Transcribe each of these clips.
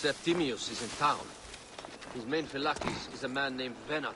Septimius is in town. His main Phylakes is a man named Venat.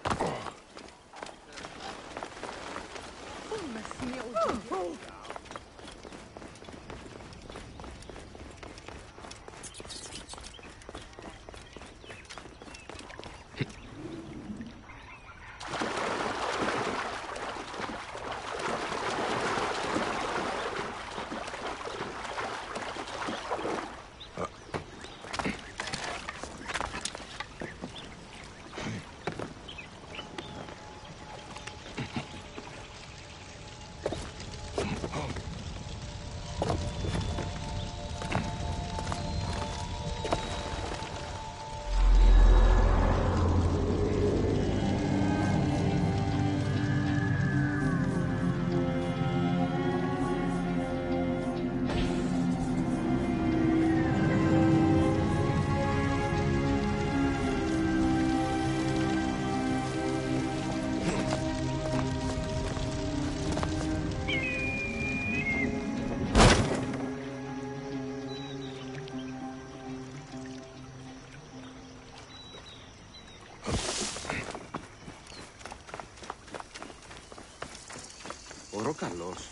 Ο καλός.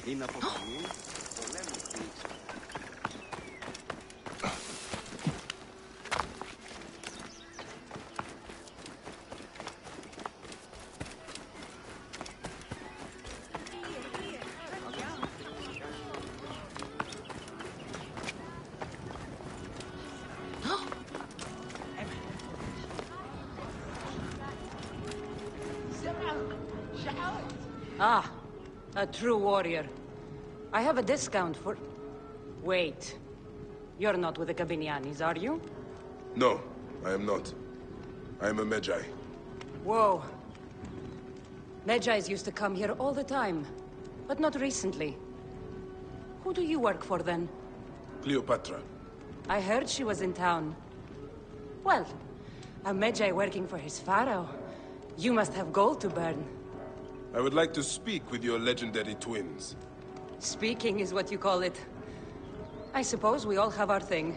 Είναι από στιγμή πολέμου φύγης. Ah, a true warrior. I have a discount for... Wait. You're not with the Gabinianis, are you? No, I am not. I am a Medjay. Whoa. Medjais used to come here all the time, but not recently. Who do you work for, then? Cleopatra. I heard she was in town. Well, a Medjay working for his pharaoh. You must have gold to burn. I would like to speak with your legendary twins. Speaking is what you call it. I suppose we all have our thing.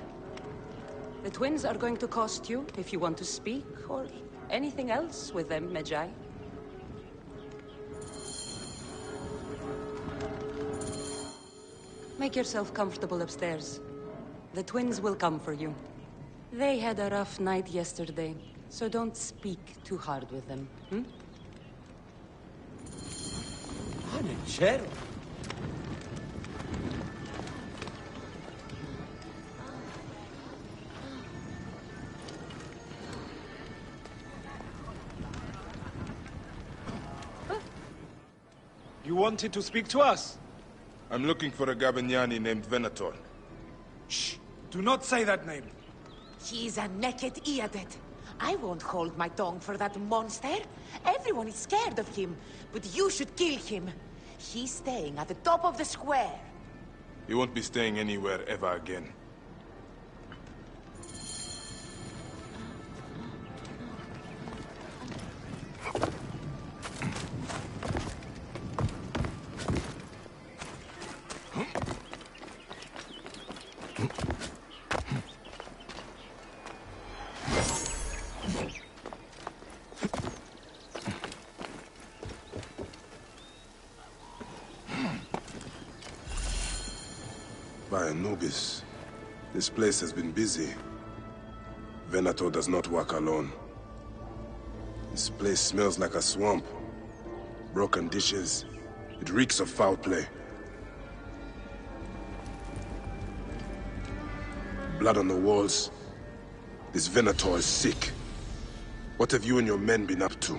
The twins are going to cost you if you want to speak, or anything else with them, Medjay. Make yourself comfortable upstairs. The twins will come for you. They had a rough night yesterday, so don't speak too hard with them, hmm? Ανετσέρο. You wanted to speak to us? I'm looking for a Gabiniani named Venator. Shh! Do not say that name. He's a naked Iadet. I won't hold my tongue for that monster. Everyone is scared of him, but you should kill him. He's staying at the top of the square. He won't be staying anywhere ever again. By Anubis, this place has been busy. Venator does not work alone. This place smells like a swamp. Broken dishes. It reeks of foul play. Blood on the walls. This Venator is sick. What have you and your men been up to?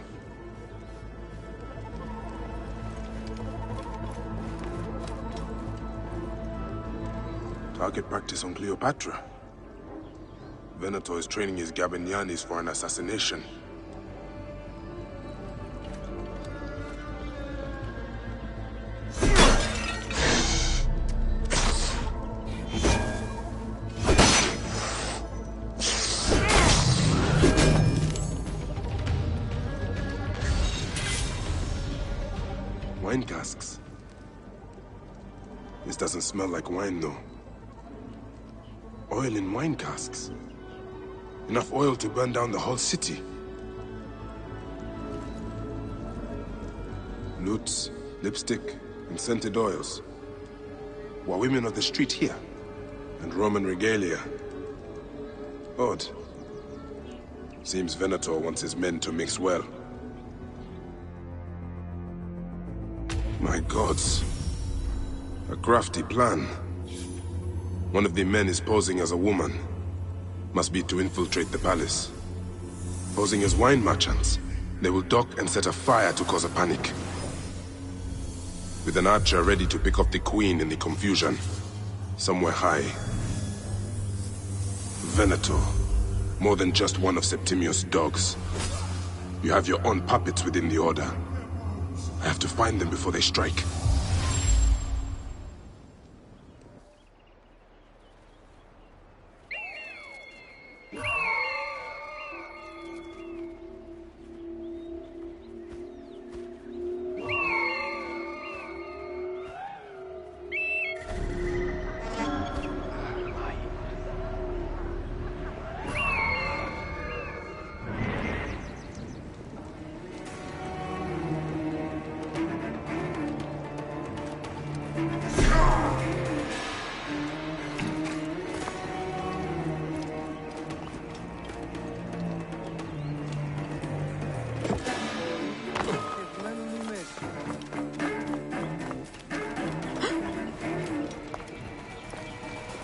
Target practice on Cleopatra. Venator is training his Gabinianis for an assassination. Wine casks. This doesn't smell like wine, though. Oil in wine casks. Enough oil to burn down the whole city. Lutes, lipstick, and scented oils. Were women of the street here? And Roman regalia. Odd. Seems Venator wants his men to mix well. My gods. A crafty plan. One of the men is posing as a woman. Must be to infiltrate the palace. Posing as wine merchants, they will dock and set a fire to cause a panic. With an archer ready to pick off the queen in the confusion. Somewhere high. Venator. More than just one of Septimius' dogs. You have your own puppets within the Order. I have to find them before they strike.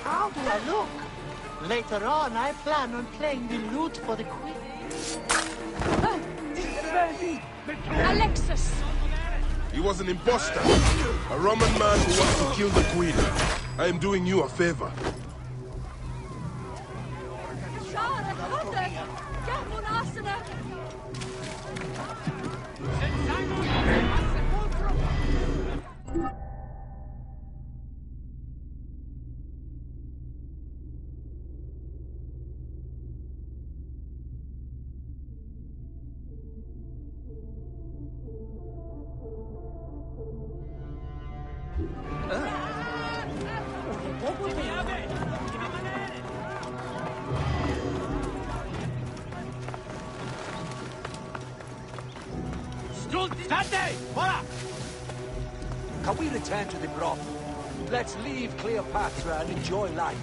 How do I look? Later on, I plan on playing the lute for the queen. Alexis! He was an imposter. A Roman man who wants to kill the queen. I am doing you a favor. Can we return to the broth? Let's leave Cleopatra and enjoy life.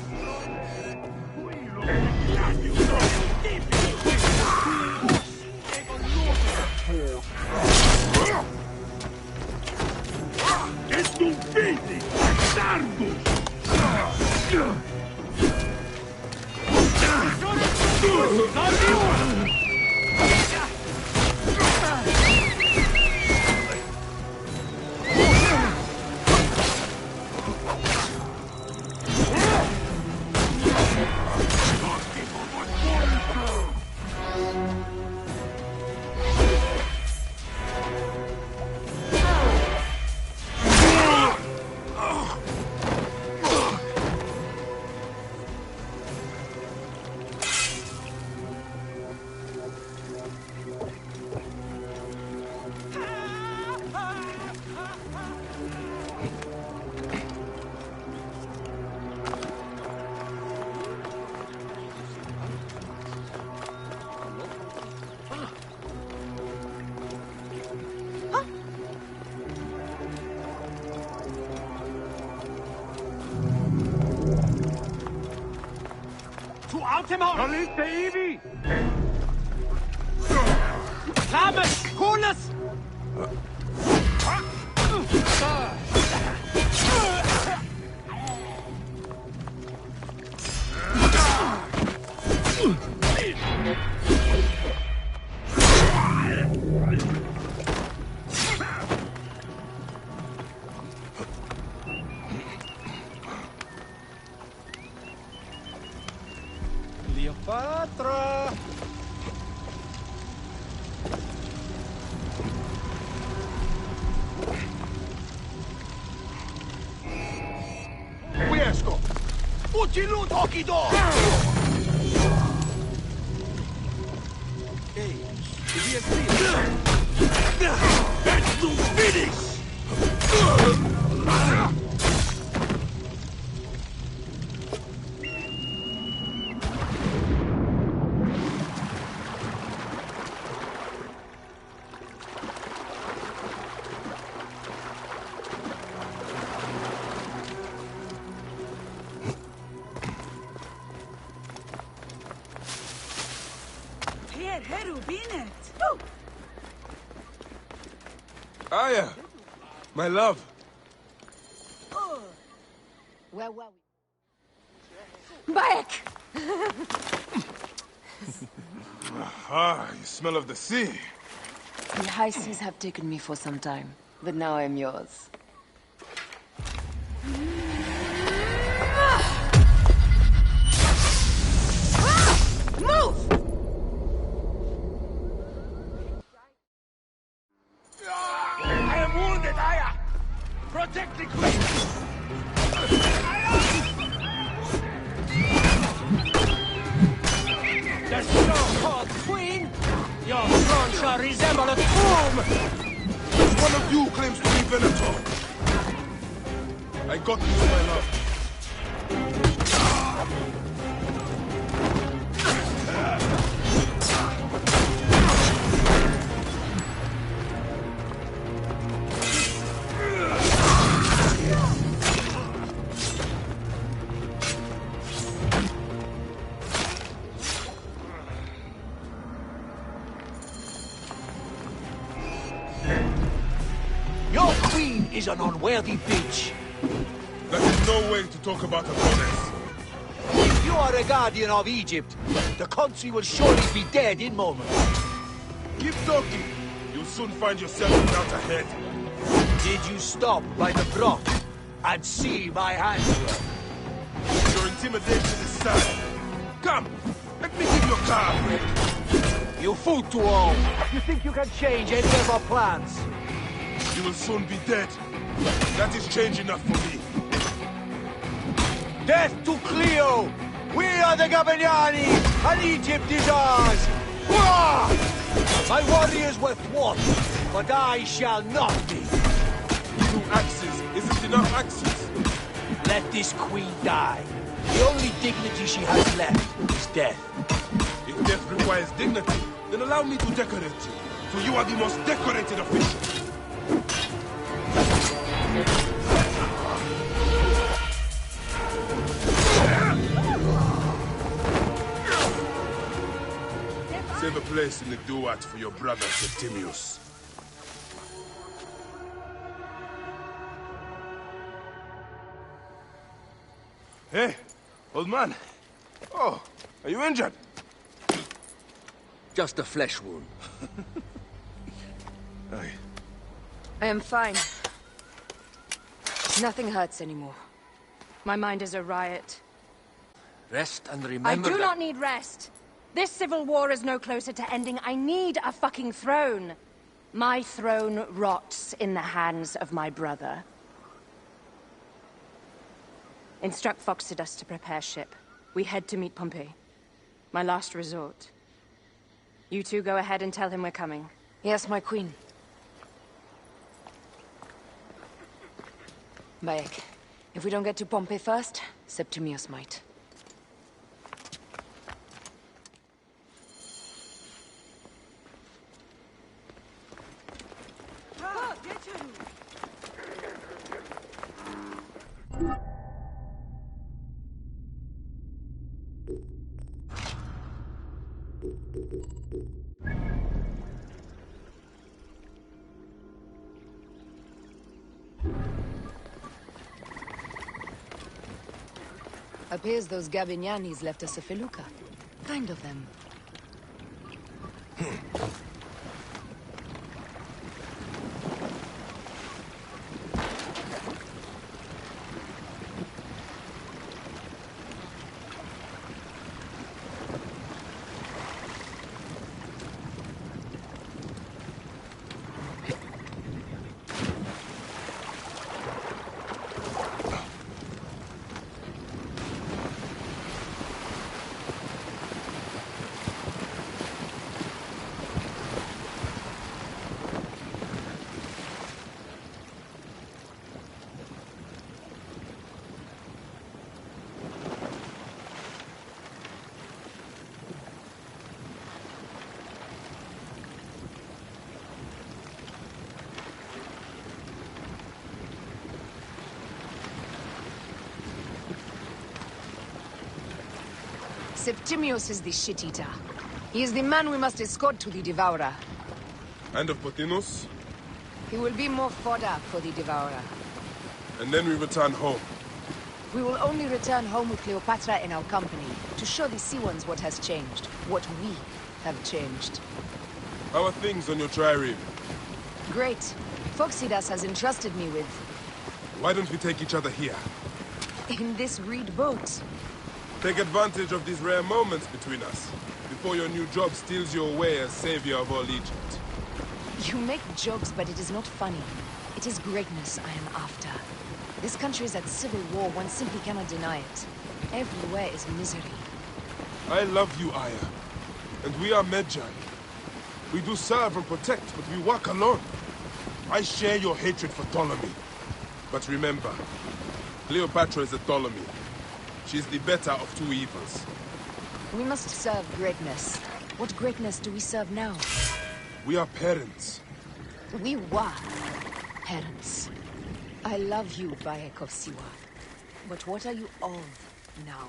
Cleopatra! Riesco! Uccilut Okidor! Ehi, devi essere... That's the finish! Aya, my love. Where were we? Bayek! Ah, you smell of the sea. The high seas have taken me for some time, but now I'm yours. Move! I am wounded, Aya! Protect the queen! The so-called queen? Your throne shall resemble a tomb! Which one of you claims to be Venator? I got you, my love. Your queen is an unworthy bitch. That is no way to talk about a goddess. If you are a guardian of Egypt, the country will surely be dead in moments. Keep talking. You'll soon find yourself without a head. Did you stop by the broth and see my handiwork? Your intimidation is sad. Come, let me give you a car break. You fool to all. You think you can change any of our plans? You will soon be dead. That is change enough for me. Death to Cleo! We are the Gabiniani, and Egypt is ours! Hurrah! My warriors were thwarted, but I shall not be. 2 axes isn't enough axes. Let this queen die. The only dignity she has left is death. If death requires dignity, then allow me to decorate you. For you are the most decorated official. Save a place in the duat for your brother, Septimius. Hey, old man. Oh, are you injured? Just a flesh wound. Aye. I am fine. Nothing hurts anymore. My mind is a riot. Rest and I remember do that... not need rest. This civil war is no closer to ending. I need a fucking throne. My throne rots in the hands of my brother. Instruct Phoxidas to prepare ship. We head to meet Pompey. My last resort. You two go ahead and tell him we're coming. Yes, my queen. Bayek, if we don't get to Pompey first, Septimius might. Appears those Gabinianis left us a felucca. Kind of them. Septimius is the shit-eater. He is the man we must escort to the Devourer. And of Pothinus? He will be more fodder for the Devourer. And then we return home. We will only return home with Cleopatra in our company, to show the Sea Ones what has changed, what we have changed. How are things on your trireme? Great. Phoxidas has entrusted me with... Why don't we take each other here? in this reed boat. Take advantage of these rare moments between us, before your new job steals you away as savior of all Egypt. You make jokes, but it is not funny. It is greatness I am after. This country is at civil war, one simply cannot deny it. Everywhere is misery. I love you, Aya. And we are Medjay. We do serve and protect, but we work alone. I share your hatred for Ptolemy. But remember, Cleopatra is a Ptolemy. She's the better of two evils. We must serve greatness. What greatness do we serve now? We are parents. We were parents. I love you, Bayek of Siwa. But what are you of now?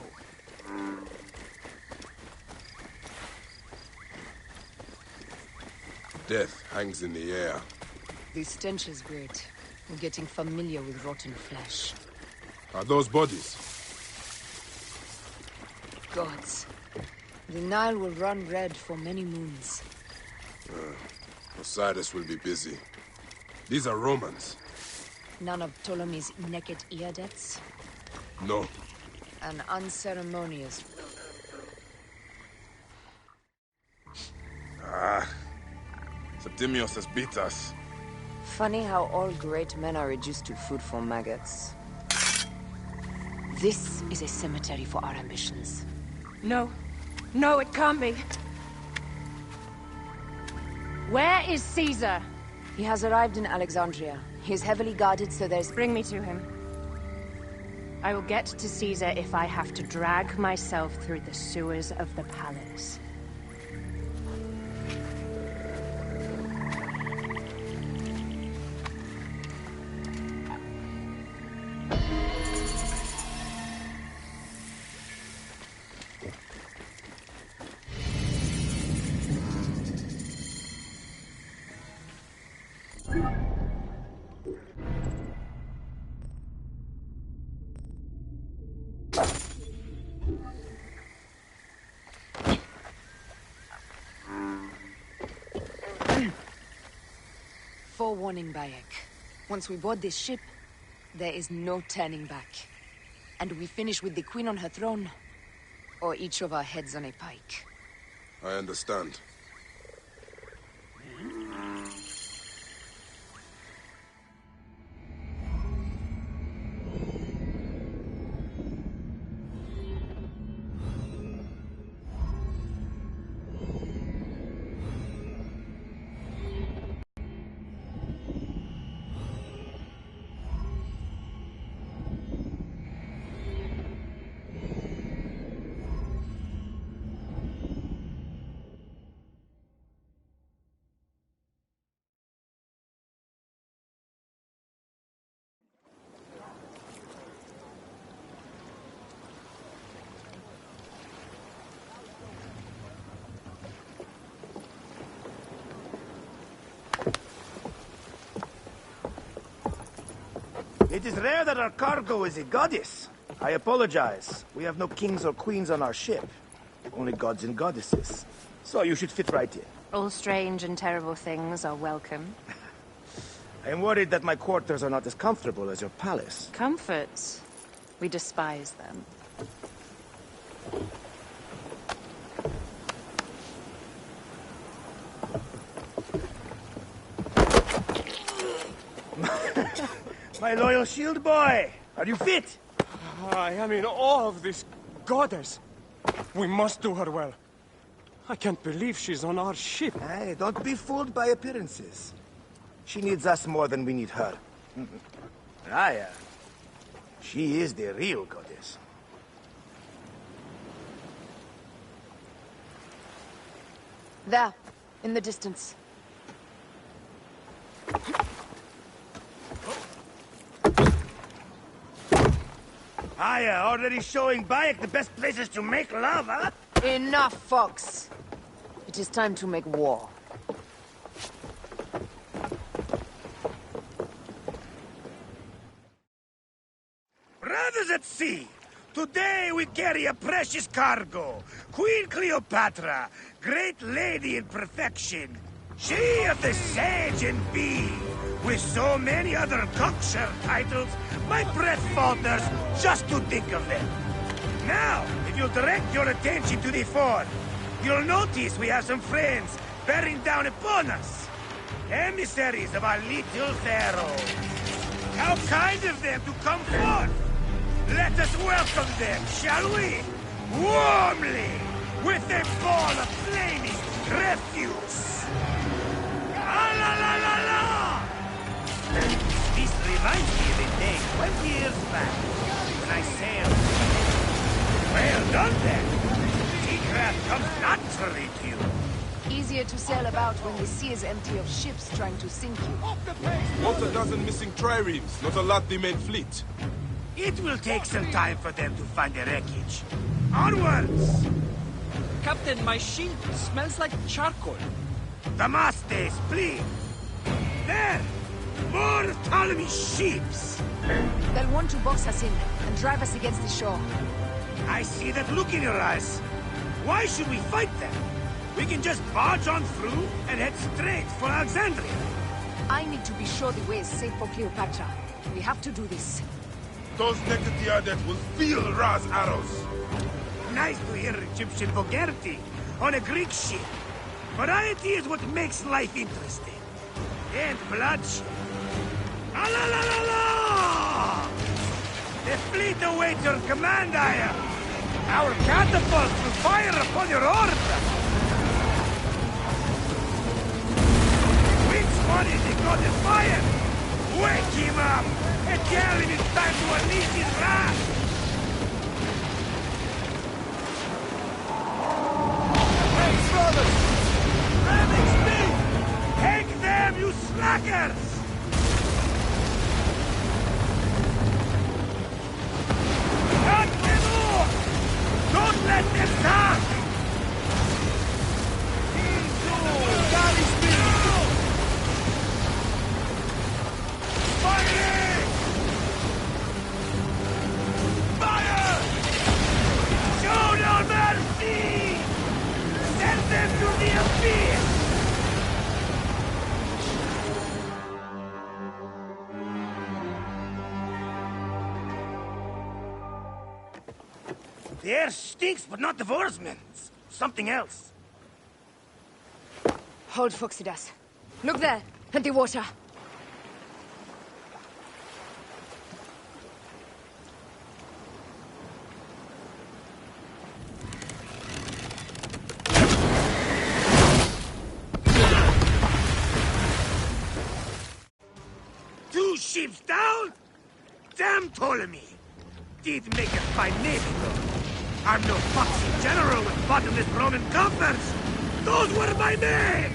Death hangs in the air. The stench is great. We're getting familiar with rotten flesh. Are those bodies? Gods. The Nile will run red for many moons. Osiris will be busy. These are Romans. None of Ptolemy's naked Iadets? No. An unceremonious... Septimius has beat us. Funny how all great men are reduced to food for maggots. This is a cemetery for our ambitions. No. No, it can't be. Where is Caesar? He has arrived in Alexandria. He is heavily guarded, so there's... Bring me to him. I will get to Caesar if I have to drag myself through the sewers of the palace. Forewarning, Bayek. Once we board this ship, there is no turning back. And we finish with the Queen on her throne, or each of our heads on a pike. I understand. It is rare that our cargo is a goddess. I apologize. We have no kings or queens on our ship. Only gods and goddesses. So you should fit right in. All strange and terrible things are welcome. I am worried that my quarters are not as comfortable as your palace. Comforts? We despise them. My loyal shield boy! Are you fit? I am in awe of this goddess. We must do her well. I can't believe she's on our ship. Hey, don't be fooled by appearances. She needs us more than we need her. Aya. She is the real goddess. There, in the distance. Aya, already showing Bayek the best places to make love, huh? Enough, Fox. It is time to make war. Brothers at sea, today we carry a precious cargo. Queen Cleopatra, great lady in perfection. She of the Sage and Bee. With so many other cocksure titles, my breath falters just to think of them. Now, if you'll direct your attention to the fort, you'll notice we have some friends bearing down upon us. Emissaries of our little pharaoh. How kind of them to come forth! Let us welcome them, shall we? Warmly! With a ball of flaming refuse! Ah, la la la la! This reminds me of a day 20 years back, when I sailed. Well done, then! Seacraft comes naturally to you. Easier to sail about when the sea is empty of ships trying to sink you. What a dozen missing triremes, not a lot the main fleet. It will take some time for them to find the wreckage. Onwards! Captain, my shield smells like charcoal. Damastes, please! There! More Ptolemy ships! They'll want to box us in and drive us against the shore. I see that look in your eyes. Why should we fight them? We can just barge on through and head straight for Alexandria. I need to be sure the way is safe for Cleopatra. We have to do this. Those naked Tiadet will feel Ra's arrows. Nice to hear Egyptian vulgarity on a Greek ship. Variety is what makes life interesting. And bloodshed. Ah la la la la! The fleet awaits your command, Aya. Our catapults will fire upon your order. Which one is the god of fire? Wake him up and tell him it's time to unleash his wrath. Hey, brothers! Ravage me! Take them, you slackers! Cut them off! Don't let them talk! Galley speed! Fire! Fire! Show no mercy! Send them to the abyss! The air stinks, but not the Vorsmen. Something else. Hold Phoxidas. Look there, at the water. Two ships down? Damn Ptolemy! Did make a fine navy, though. I'm no foxy general with bottomless Roman coffers! Those were my men!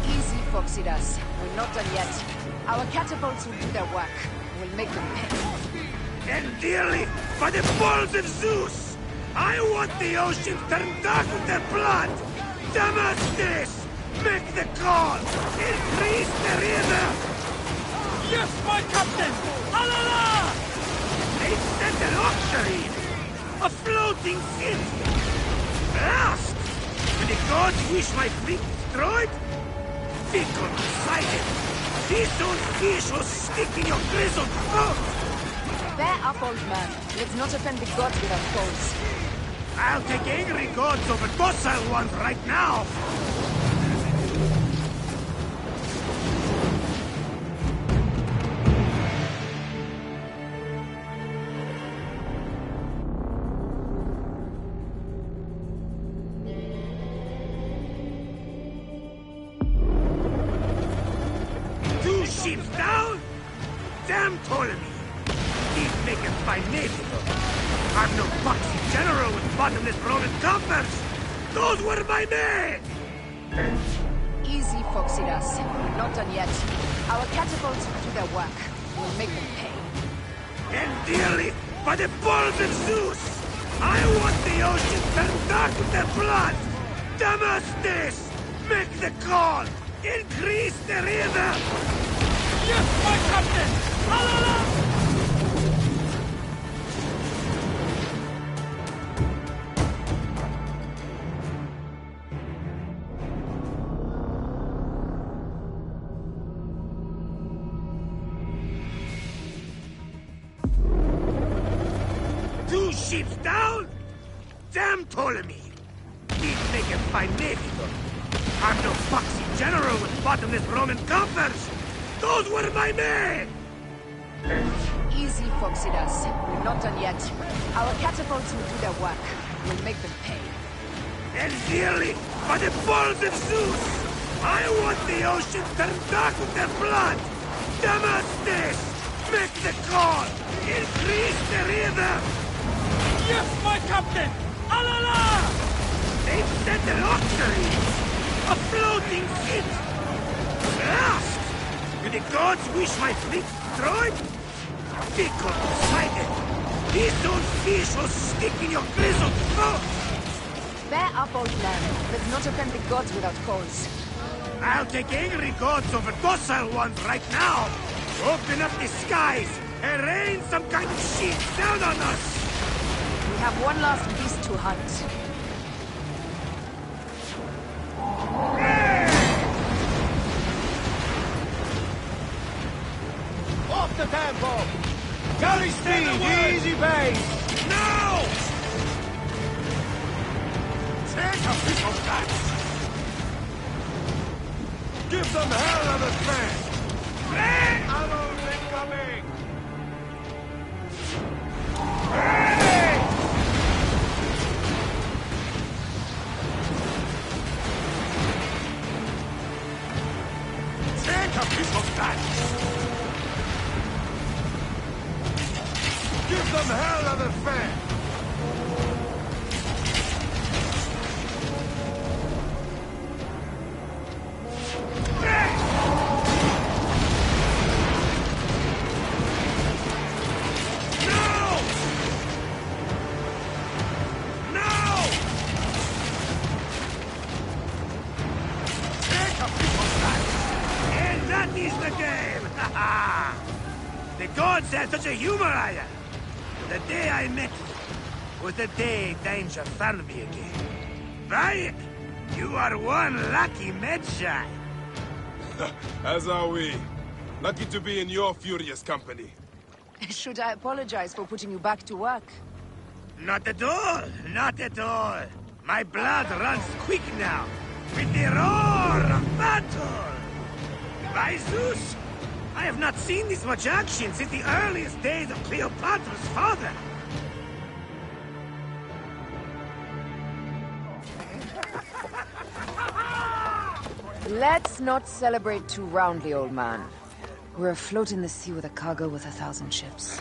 Easy, Phoxidas. We're not done yet. Our catapults will do their work. We'll make them pay. And dearly, by the balls of Zeus! I want the ocean turned dark with their blood! Damascus! Make the call! Increase the river! Yes, my captain! Alala! They sent an octarine! A floating city! Blast! Will the gods wish my fleet destroyed? Fickle-sided! This old fish will stick in your grizzled throat! Bear up, old man. Let's not offend the gods with our foes. I'll take angry gods over docile ones right now! Ships down? Damn Ptolemy! He'd make a fine navy, though. I'm no foxy general with bottomless Roman coffers! Those were my men! Easy, Phoxidas. We're not done yet. Our catapults will do their work. We'll make them pay. And dearly, by the balls of Zeus! I want the ocean turned dark with their blood! Damastis! Make the call! Increase the river! Yes, my captain! Alala! Two ships down? Damn Ptolemy! He'd make a fine navy. I'm no foxy general with bottomless Roman coffers! Those were my men! Easy, Foxidas. We're not done yet. Our catapults will do their work. We'll make them pay. And dearly, by the balls of Zeus! I want the ocean turned dark with their blood! Damastis! Make the call! Increase the river! Yes, my captain! Alala! They've set an octary! A floating ship! Lost! Do the gods wish my fleet destroyed? Fickle Poseidon! These old fish will stick in your grizzled throat! Bear up, old man. Let's not offend the gods without cause. I'll take angry gods over docile ones right now! Open up the skies and rain some kind of shit down on us! We have one last beast to hunt. Off the tempo! Galley speed, easy pace! Now! Take a piece of that! Give them hell of a smash! Arrows incoming! Hey! Take a piece of that! Give them hell of a fan! The gods had such a humor, Aya. The day I met you was the day danger found me again. Bayek, you are one lucky Medjay. As are we. Lucky to be in your furious company. Should I apologize for putting you back to work? Not at all, not at all. My blood runs quick now, with the roar of battle. By Zeus, I have not seen this much action since the earliest days of Cleopatra's father. Let's not celebrate too roundly, old man. We're afloat in the sea with a cargo worth 1,000 ships.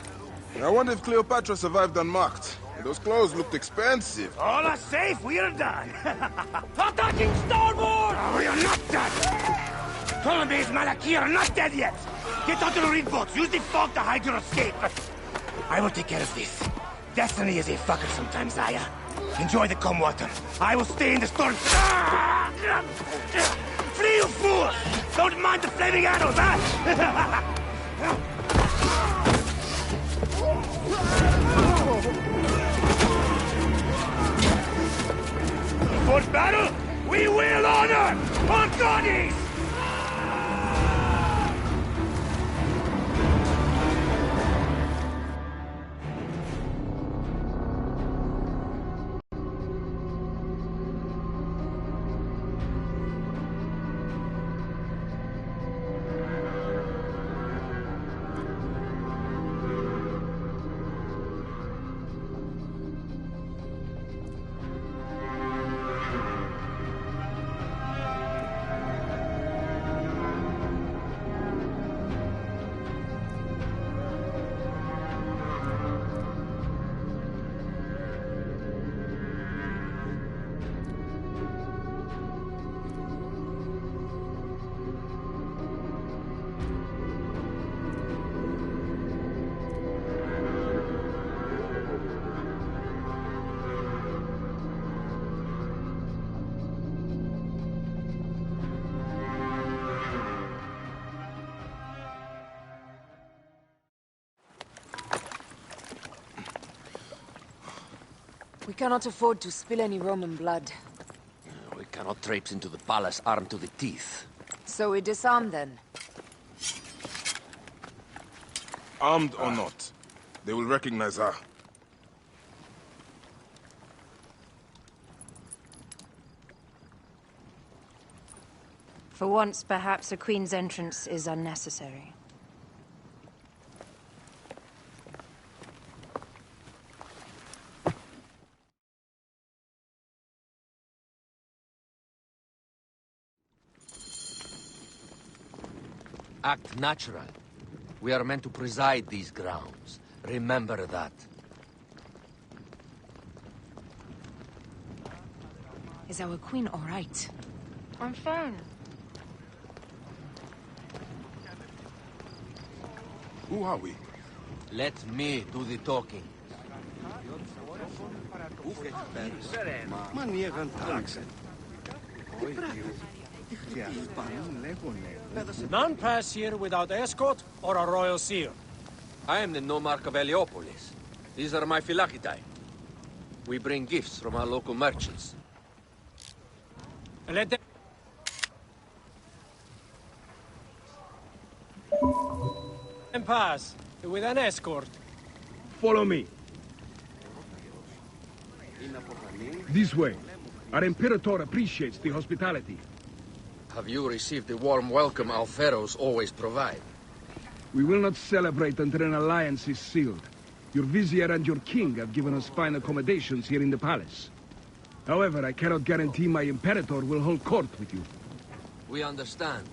I wonder if Cleopatra survived unmarked. Those clothes looked expensive. All are safe, we're done. Attacking starboard! Oh, we are not done. Ptolemy's Malakir are not dead yet. Get onto the reed boats. Use the fog to hide your escape. I will take care of this. Destiny is a fucker sometimes, Aya. Enjoy the calm water. I will stay in the storm. Flee, you fools! Don't mind the flaming arrows, huh? For battle, we will honor our goddess! We cannot afford to spill any Roman blood. We cannot traipse into the palace armed to the teeth. So we disarm then? Armed or not, they will recognize her. For once, perhaps a queen's entrance is unnecessary. Act natural. We are meant to preside these grounds. Remember that. Is our queen all right? I'm fine. Who are we? Let me do the talking. None pass here without escort or a royal seal. I am the Nomarch of Heliopolis. These are my Phylakitai. We bring gifts from our local merchants. Let them... and pass with an escort. Follow me. This way. Our Imperator appreciates the hospitality. Have you received the warm welcome our pharaohs always provide? We will not celebrate until an alliance is sealed. Your vizier and your king have given us fine accommodations here in the palace. However, I cannot guarantee my Imperator will hold court with you. We understand.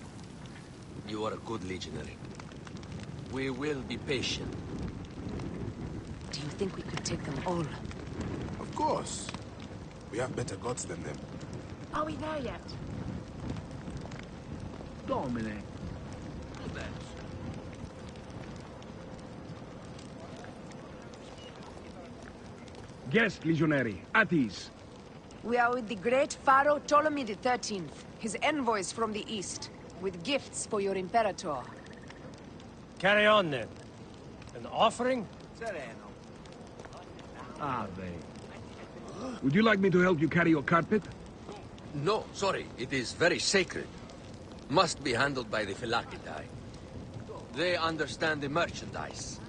You are a good legionary. We will be patient. Do you think we could take them all? Of course. We have better gods than them. Are we there yet? Domine. Guest, legionary. At ease. We are with the great Pharaoh Ptolemy XIII, his envoys from the east, with gifts for your Imperator. Carry on then. An offering? Ave. Would you like me to help you carry your carpet? No, sorry. It is very sacred. Must be handled by the Phylakitai. They understand the merchandise.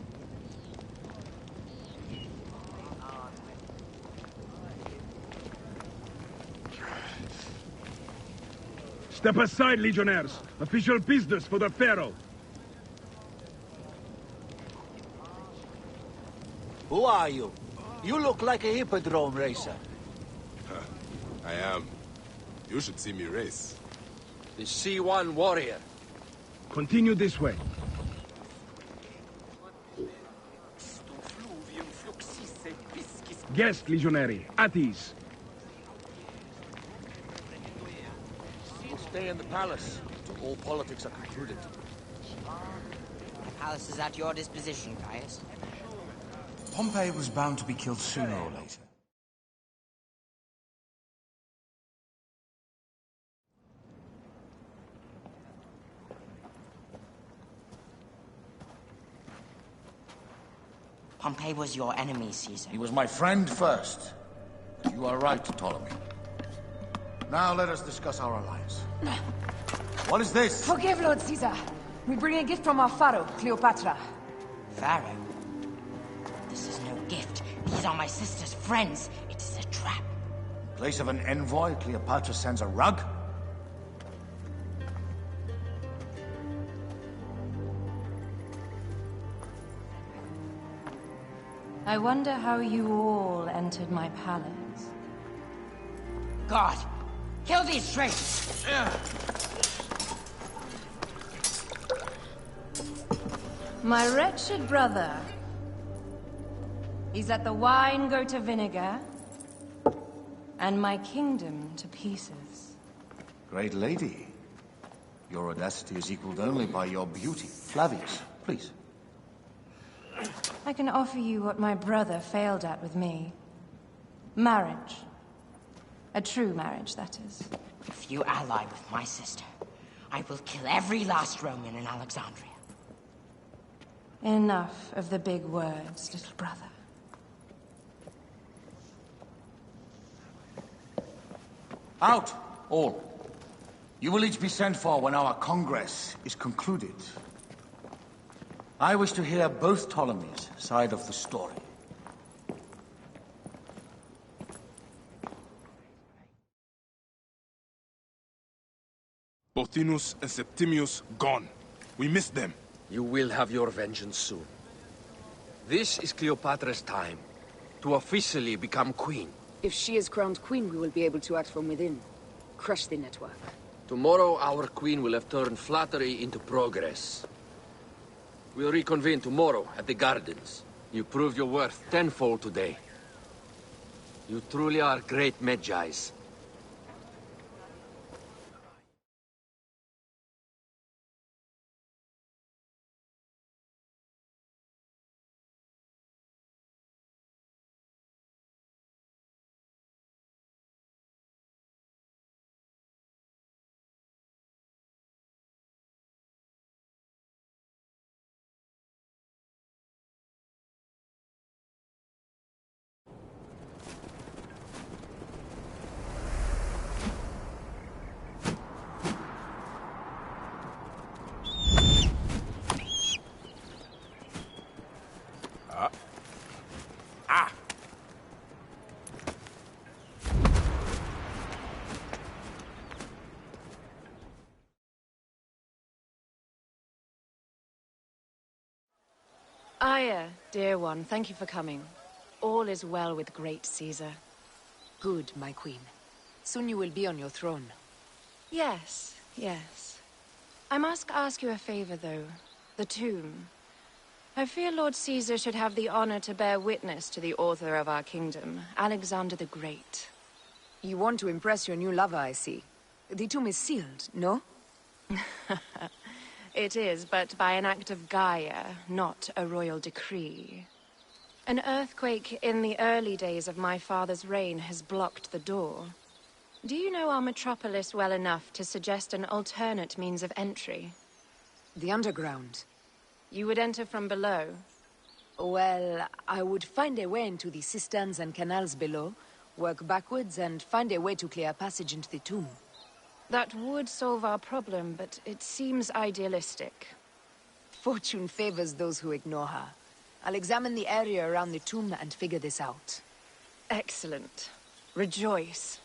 Step aside, legionnaires. Official business for the Pharaoh. Who are you? You look like a hippodrome racer. I am. You should see me race. The C1 warrior. Continue this way. Guest, legionary. At ease. We'll stay in the palace till all politics are concluded. The palace is at your disposition, Caius. Pompey was bound to be killed sooner or later. Pompey was your enemy, Caesar. He was my friend first. You are right, Ptolemy. Now let us discuss our alliance. What is this? Forgive, Lord Caesar. We bring a gift from our Pharaoh, Cleopatra. Pharaoh? This is no gift. These are my sister's friends. It is a trap. In place of an envoy, Cleopatra sends a rug? I wonder how you all entered my palace. God! Kill these traitors! My wretched brother. He's let the wine go to vinegar, and my kingdom to pieces. Great lady. Your audacity is equaled only by your beauty. Flavius, please. I can offer you what my brother failed at with me. Marriage. A true marriage, that is. If you ally with my sister, I will kill every last Roman in Alexandria. Enough of the big words, little brother. Out, all. You will each be sent for when our Congress is concluded. I wish to hear both Ptolemies' side of the story. Pothinus and Septimius gone. We missed them. You will have your vengeance soon. This is Cleopatra's time to officially become queen. If she is crowned queen, we will be able to act from within. Crush the network. Tomorrow, our queen will have turned flattery into progress. We'll reconvene tomorrow at the gardens. You proved your worth tenfold today. You truly are great Medjais. Aya, dear one, thank you for coming. All is well with great Caesar. Good, my queen. Soon you will be on your throne. Yes, yes. I must ask you a favor, though. The tomb. I fear Lord Caesar should have the honor to bear witness to the author of our kingdom, Alexander the Great. You want to impress your new lover, I see. The tomb is sealed, no? It is, but by an act of Gaia, not a royal decree. An earthquake in the early days of my father's reign has blocked the door. Do you know our metropolis well enough to suggest an alternate means of entry? The underground. You would enter from below? Well, I would find a way into the cisterns and canals below, work backwards, and find a way to clear a passage into the tomb. That would solve our problem, but it seems idealistic. Fortune favors those who ignore her. I'll examine the area around the tomb and figure this out. Excellent. Rejoice.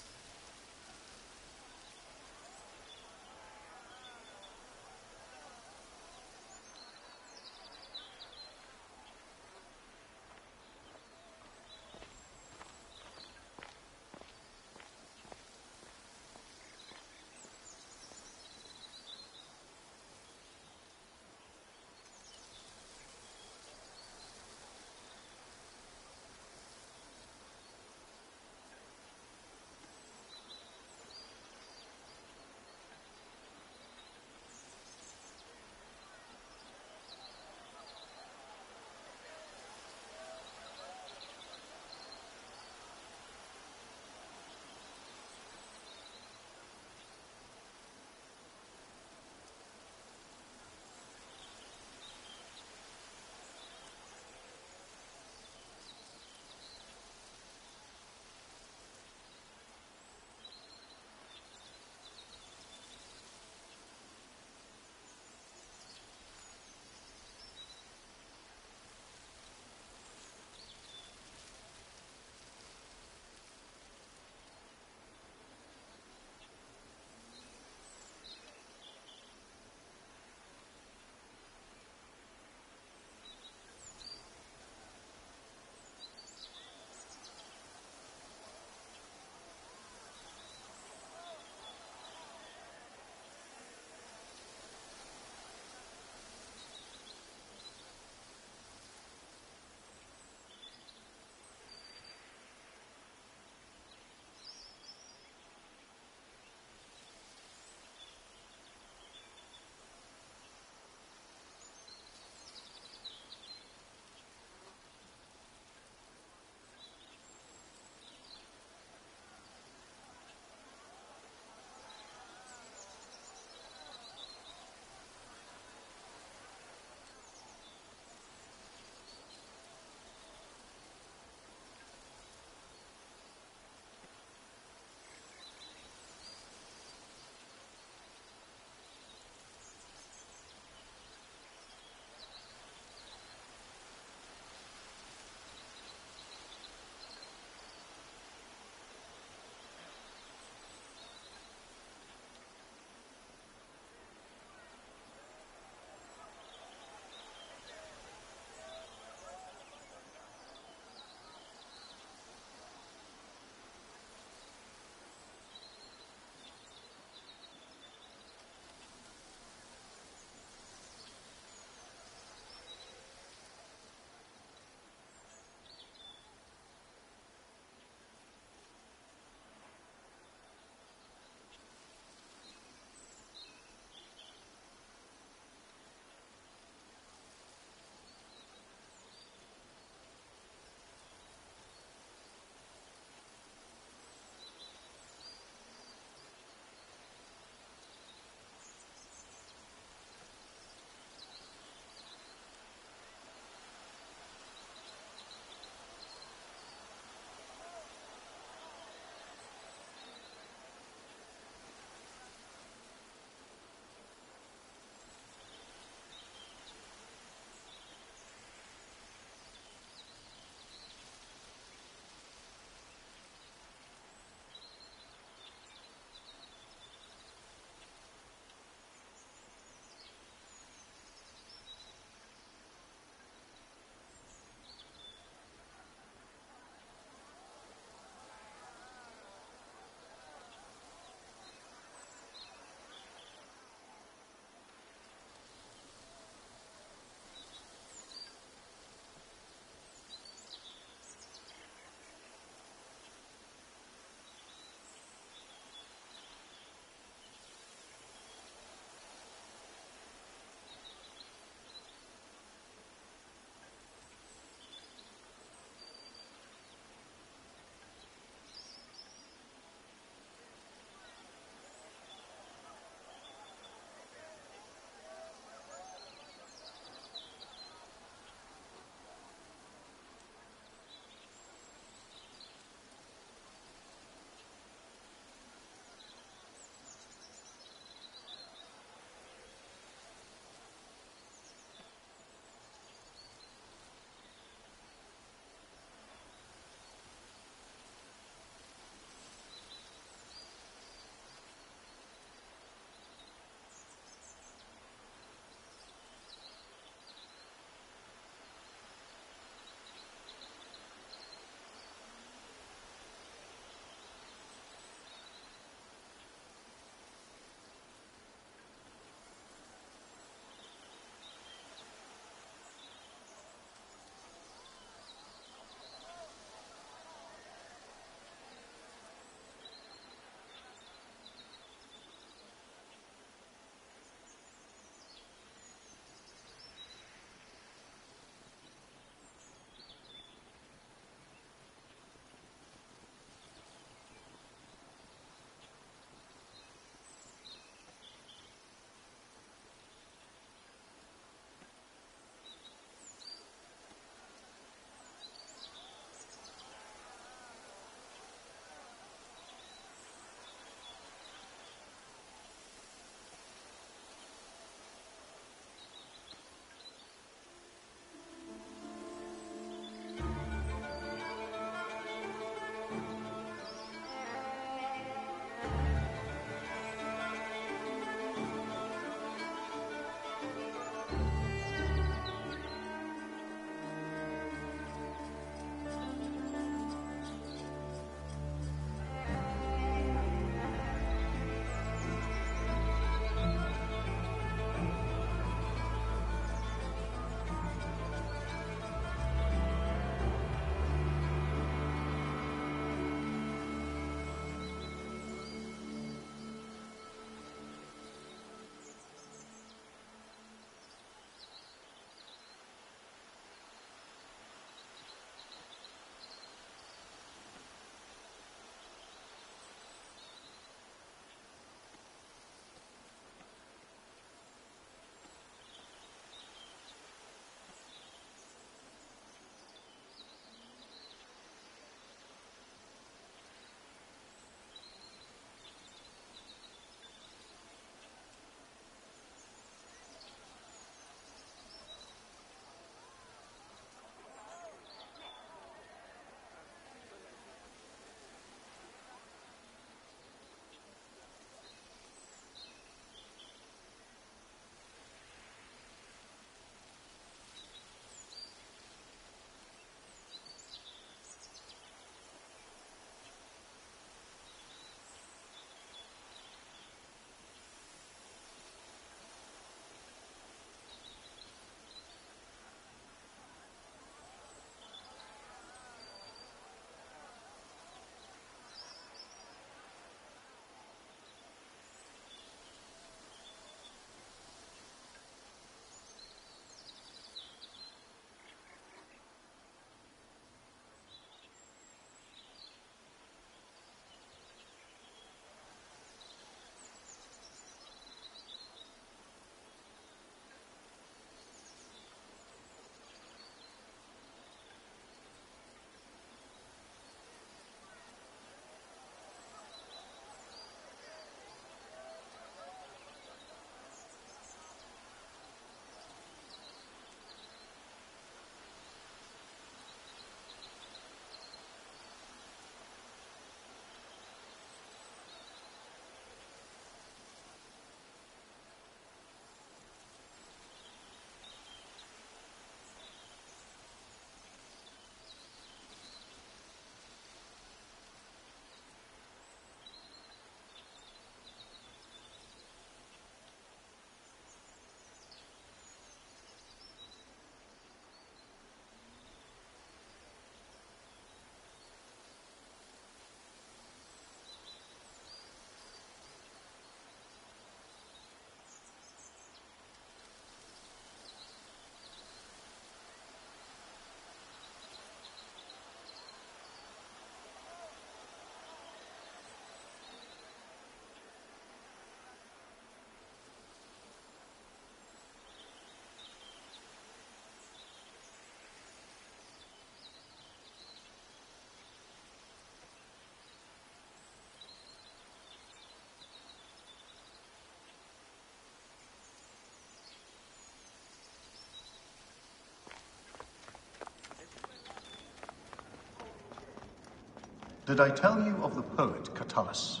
Did I tell you of the poet Catullus?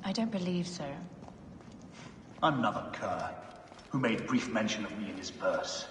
I don't believe so. Another cur, who made brief mention of me in his verse.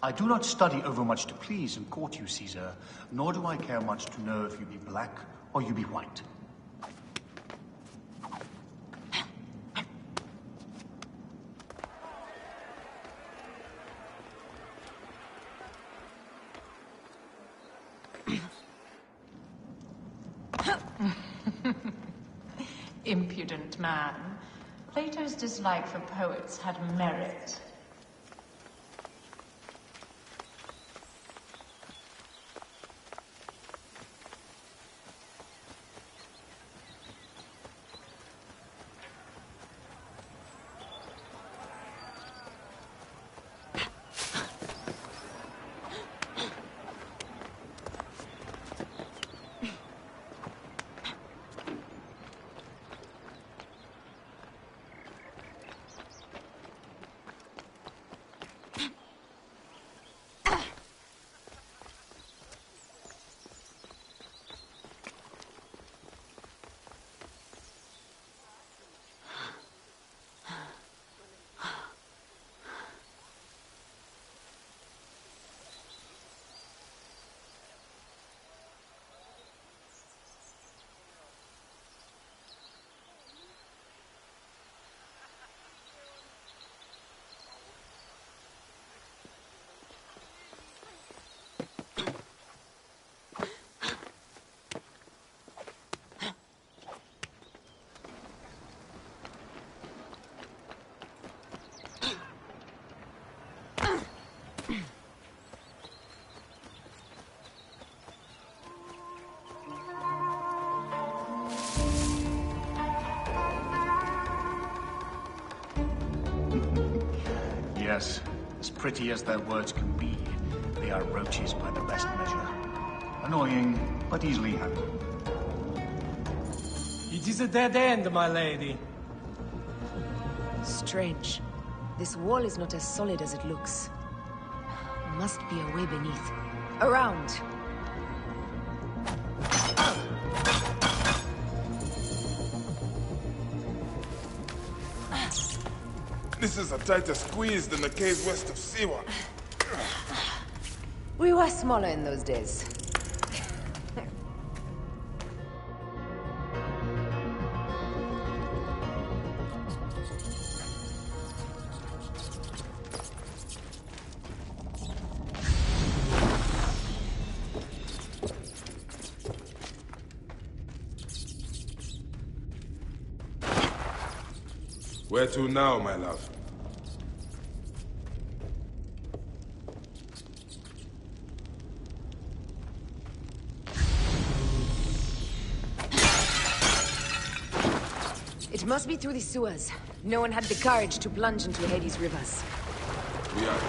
I do not study overmuch to please and court you, Caesar, nor do I care much to know if you be black or you be white. Impudent man. Plato's dislike for poets had merit. Yes, as pretty as their words can be, they are roaches by the best measure. Annoying, but easily handled. It is a dead end, my lady. Strange. This wall is not as solid as it looks. Must be a way beneath. Around! This is a tighter squeeze than the caves west of Siwa. We were smaller in those days. Where to now, my love? It must be through the sewers. No one had the courage to plunge into Hades' rivers. We are.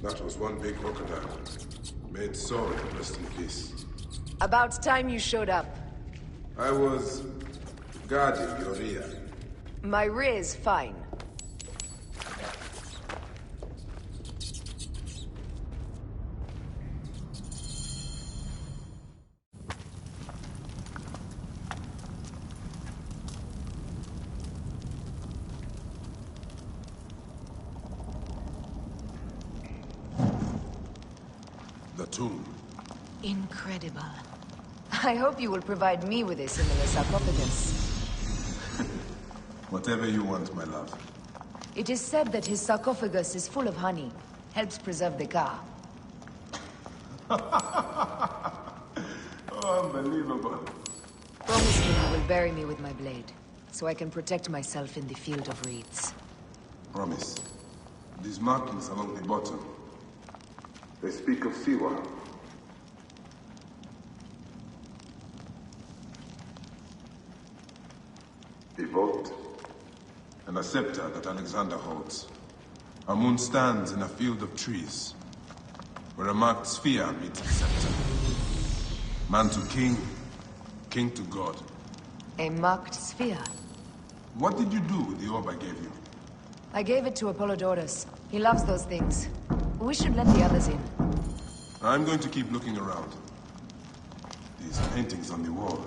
That was one big crocodile. May its soul rest in peace. About time you showed up. I was guarding your rear. My rear is fine. The tomb. Incredible. I hope you will provide me with a similar sarcophagus. Whatever you want, my love. It is said that his sarcophagus is full of honey. Helps preserve the car. Oh, unbelievable. Promise me you will bury me with my blade, so I can protect myself in the field of reeds. Promise. These markings along the bottom. They speak of Siwa. A vault. And a scepter that Alexander holds. Our moon stands in a field of trees, where a marked sphere meets a scepter. Man to king, king to god. A marked sphere? What did you do with the orb I gave you? I gave it to Apollodorus. He loves those things. We should let the others in. I'm going to keep looking around. These paintings on the wall.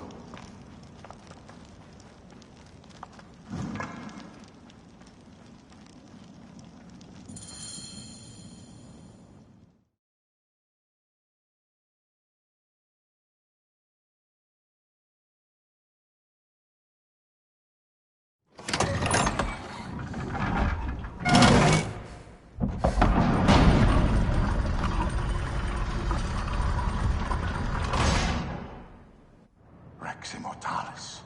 Rex Immortalis.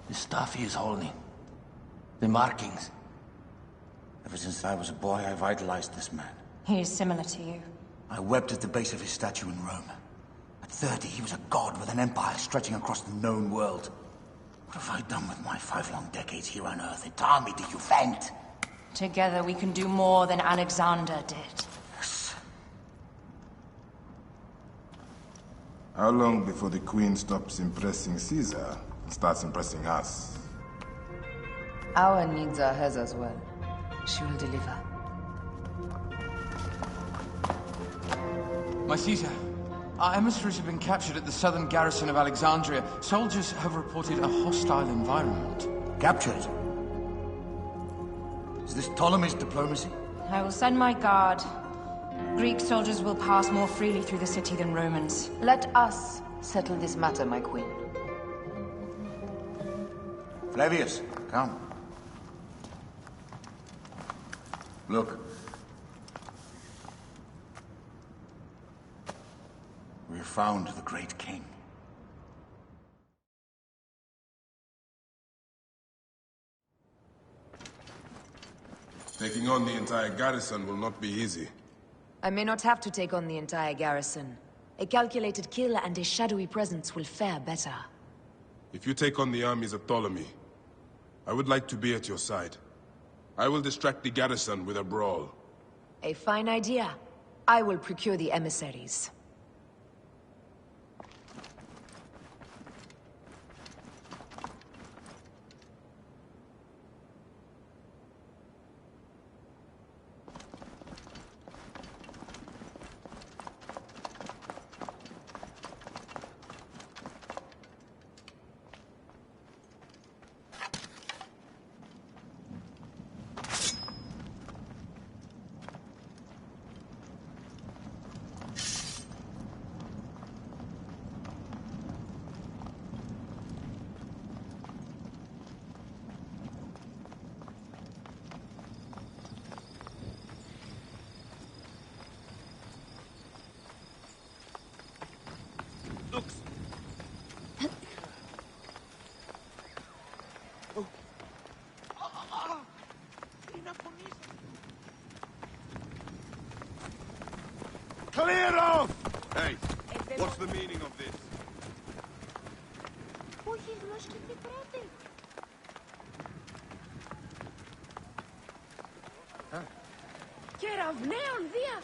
The stuff he is holding. The markings. Ever since I was a boy, I've idolized this man. He is similar to you. I wept at the base of his statue in Rome. At 30, he was a god with an empire stretching across the known world. What have I done with my 5 long decades here on Earth? An army to defend? Together we can do more than Alexander did. Yes. How long before the Queen stops impressing Caesar and starts impressing us? Our needs are hers as well. She will deliver. My Caesar, our emissaries have been captured at the southern garrison of Alexandria. Soldiers have reported a hostile environment. Captured? Is this Ptolemy's diplomacy? I will send my guard. Greek soldiers will pass more freely through the city than Romans. Let us settle this matter, my queen. Flavius, come. Look. We have found the great king. Taking on the entire garrison will not be easy. I may not have to take on the entire garrison. A calculated kill and a shadowy presence will fare better. If you take on the armies of Ptolemy, I would like to be at your side. I will distract the garrison with a brawl. A fine idea. I will procure the emissaries. Hey, what's the meaning of this? Κεραυναίων δια!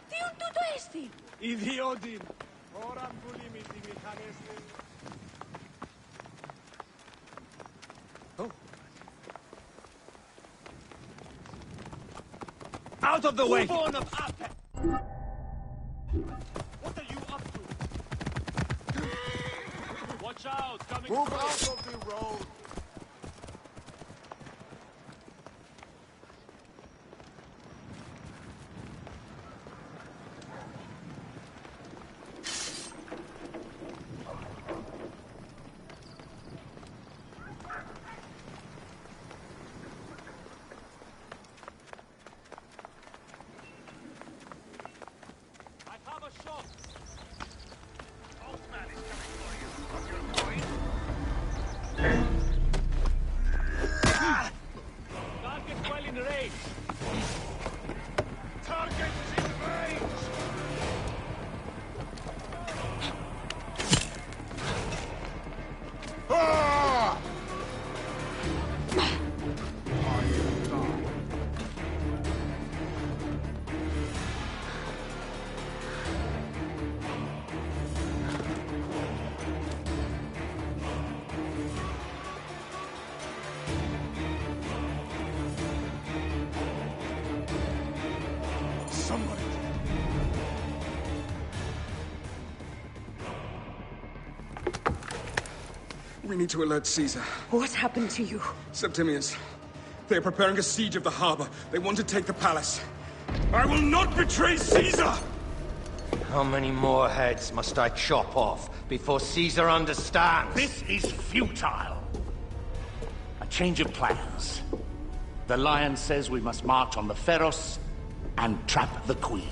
Τίον τούτο έστι! Ιδιότην! Ώραν πουλή μη τη μηχανέστη. Out of the way! Born of Ape! What are you up to? Watch out! Coming Move through. out of the road! We need to alert Caesar. What happened to you? Septimius. They are preparing a siege of the harbor. They want to take the palace. I will not betray Caesar! How many more heads must I chop off before Caesar understands? This is futile. A change of plans. The Lion says we must march on the Pharos and trap the Queen.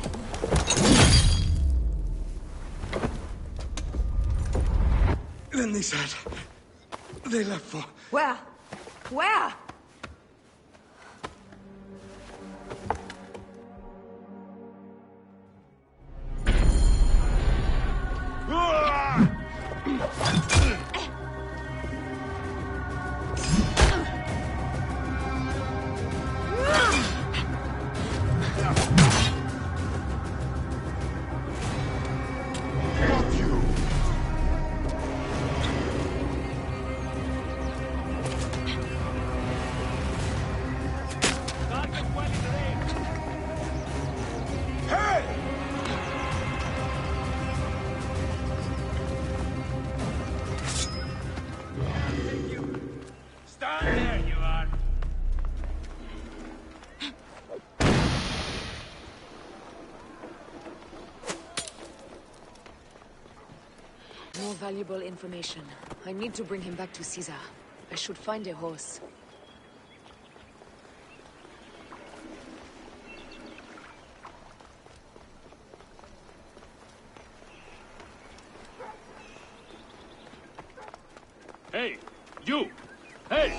Then they said... they left for... Where? Where? More valuable information. I need to bring him back to Caesar. I should find a horse. Hey, you! Hey!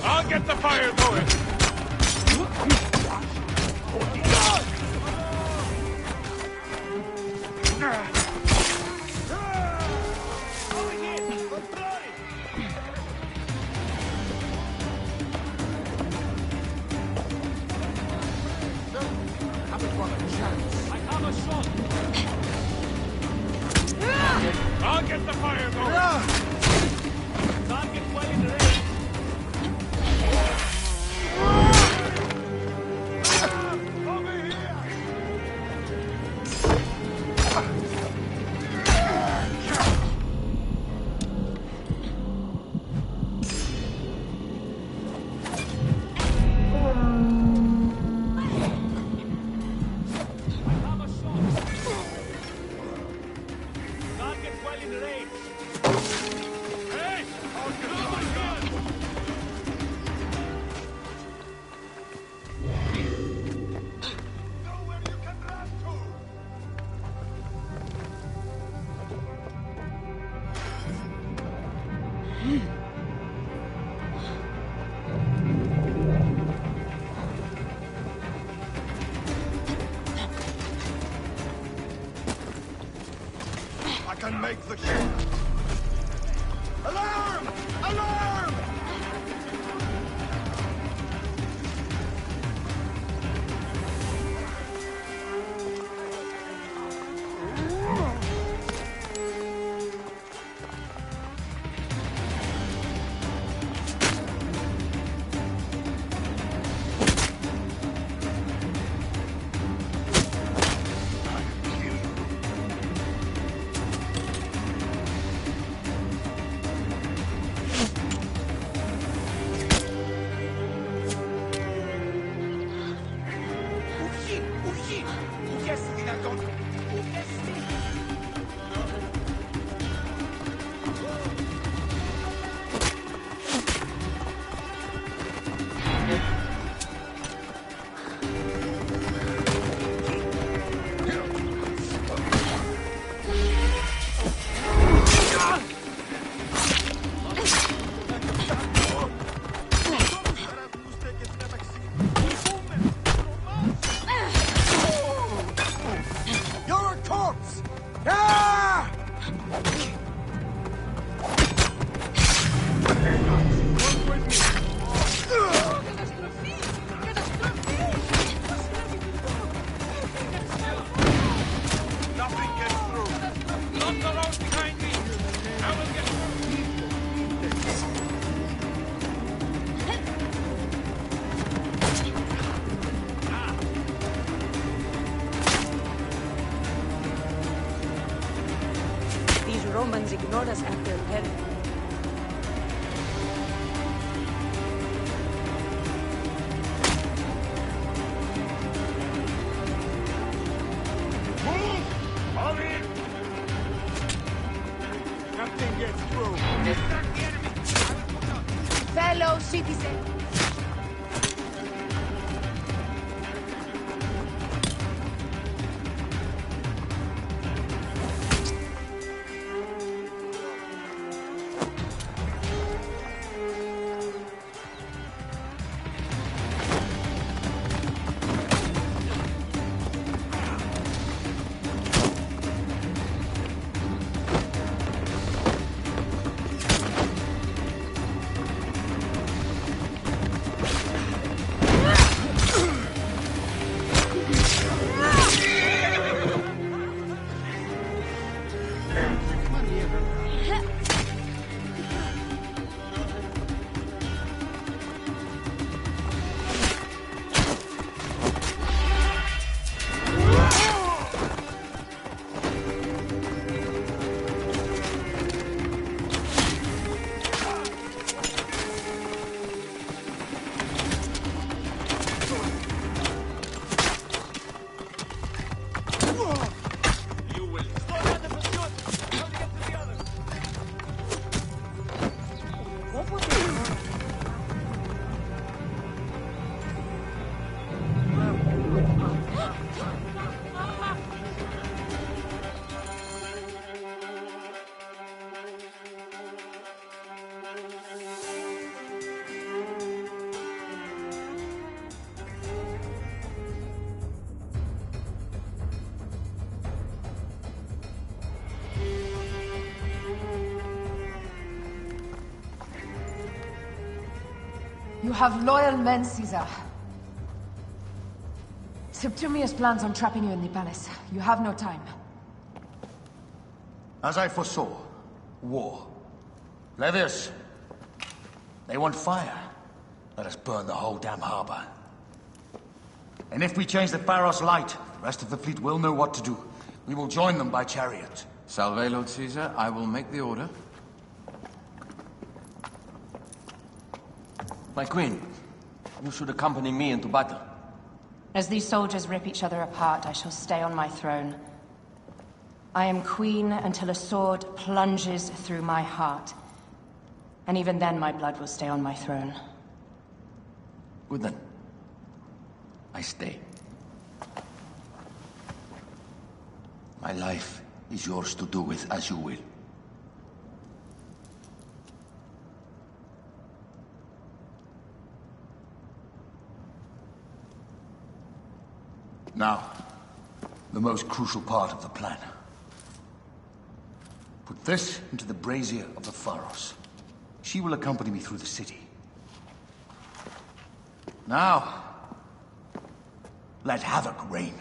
I'll get the fire going! I'll get the fire going! Target well in range! I can make the call. Alarm! Alarm! Romans ignored us after Hell. Nothing gets through. Distract the enemy. Fellow citizen. You have loyal men, Caesar. Septimius plans on trapping you in the palace. You have no time. As I foresaw, war. Levius, they want fire. Let us burn the whole damn harbor. And if we change the Pharos light, the rest of the fleet will know what to do. We will join them by chariot. Salve, Lord Caesar. I will make the order. My queen, you should accompany me into battle. As these soldiers rip each other apart, I shall stay on my throne. I am queen until a sword plunges through my heart. And even then, my blood will stay on my throne. Good then. I stay. My life is yours to do with as you will. Now, the most crucial part of the plan. Put this into the brazier of the Pharos. She will accompany me through the city. Now, let havoc reign.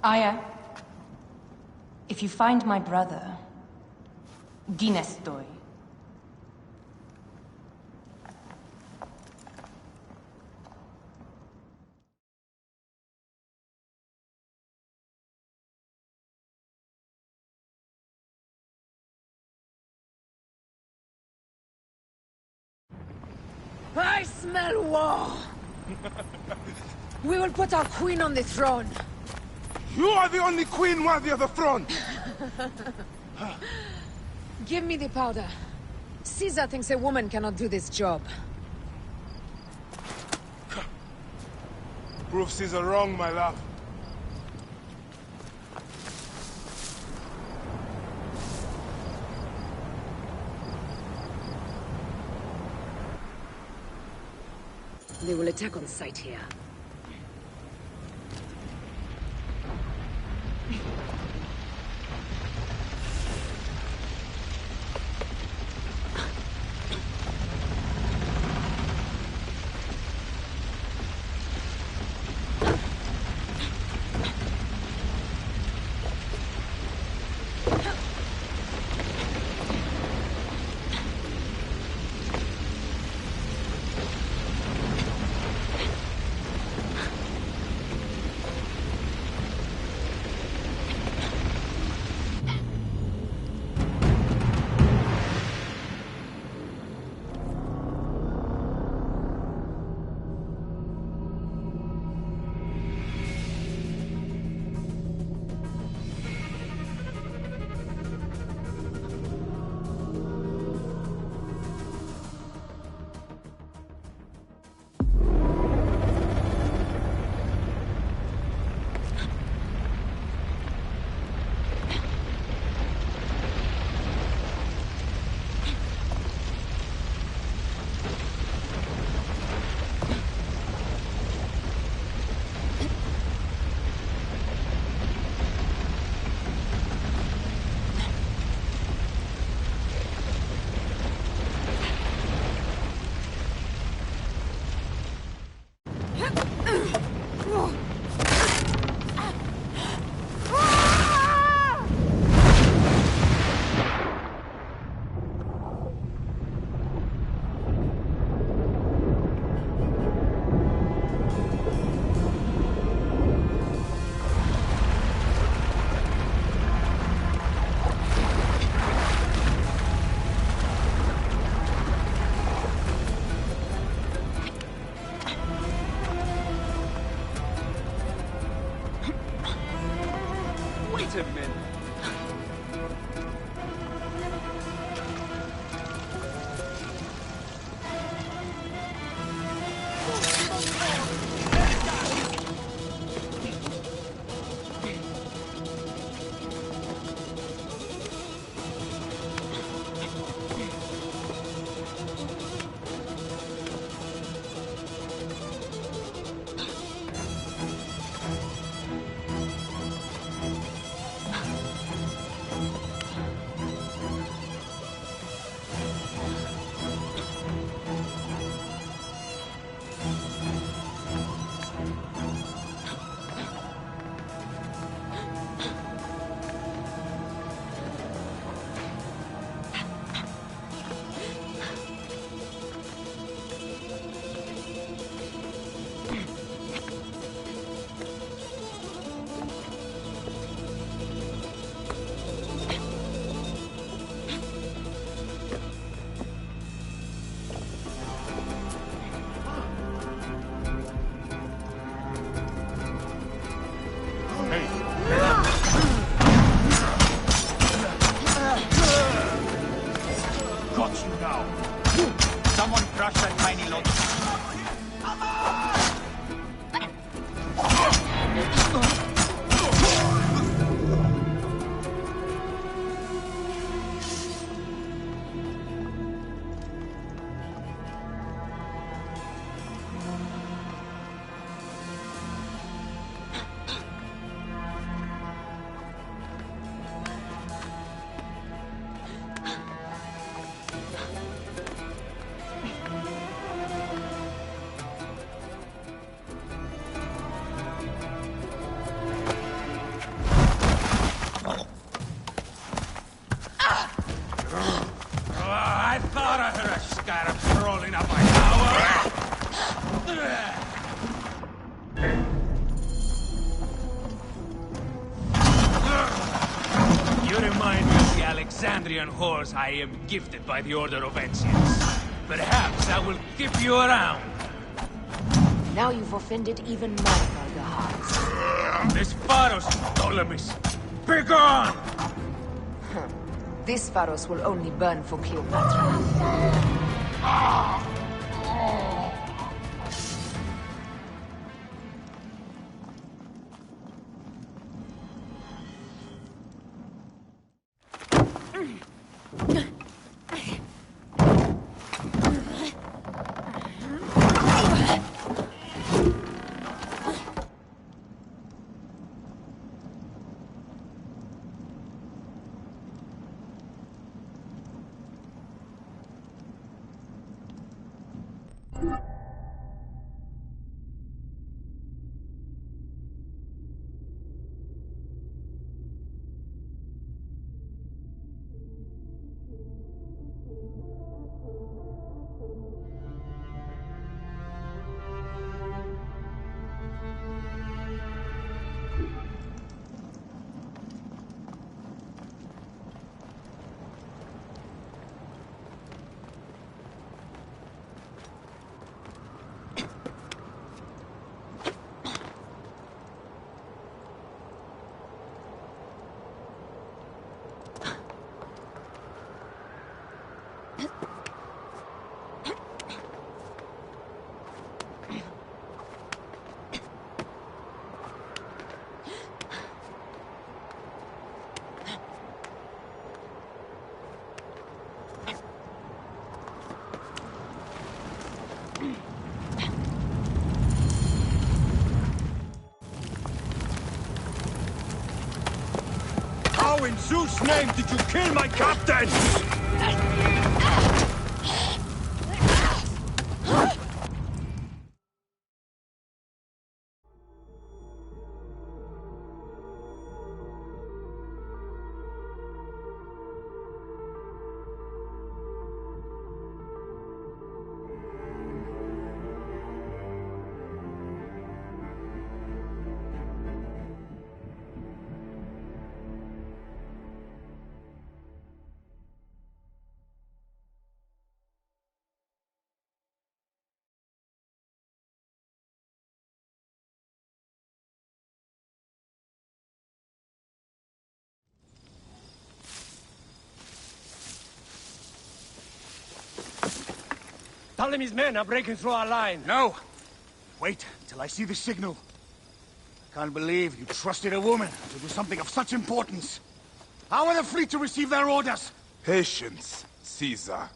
Aya, if you find my brother, Ginestoy. I smell war! We will put our queen on the throne. You are the only queen worthy of the throne! Give me the powder. Caesar thinks a woman cannot do this job. Prove Caesar wrong, my love. They will attack on sight here. Alexandrian whores I am gifted by the Order of Ancients. Perhaps I will keep you around. Now you've offended even my vulgar hearts. This Pharos, Ptolemies! Begone! This Pharos will only burn for Cleopatra. How in Zeus' name did you kill my captain? Ptolemy's men are breaking through our line. No! Wait till I see the signal. Can't believe you trusted a woman to do something of such importance. How are the fleet to receive their orders? Patience, Caesar.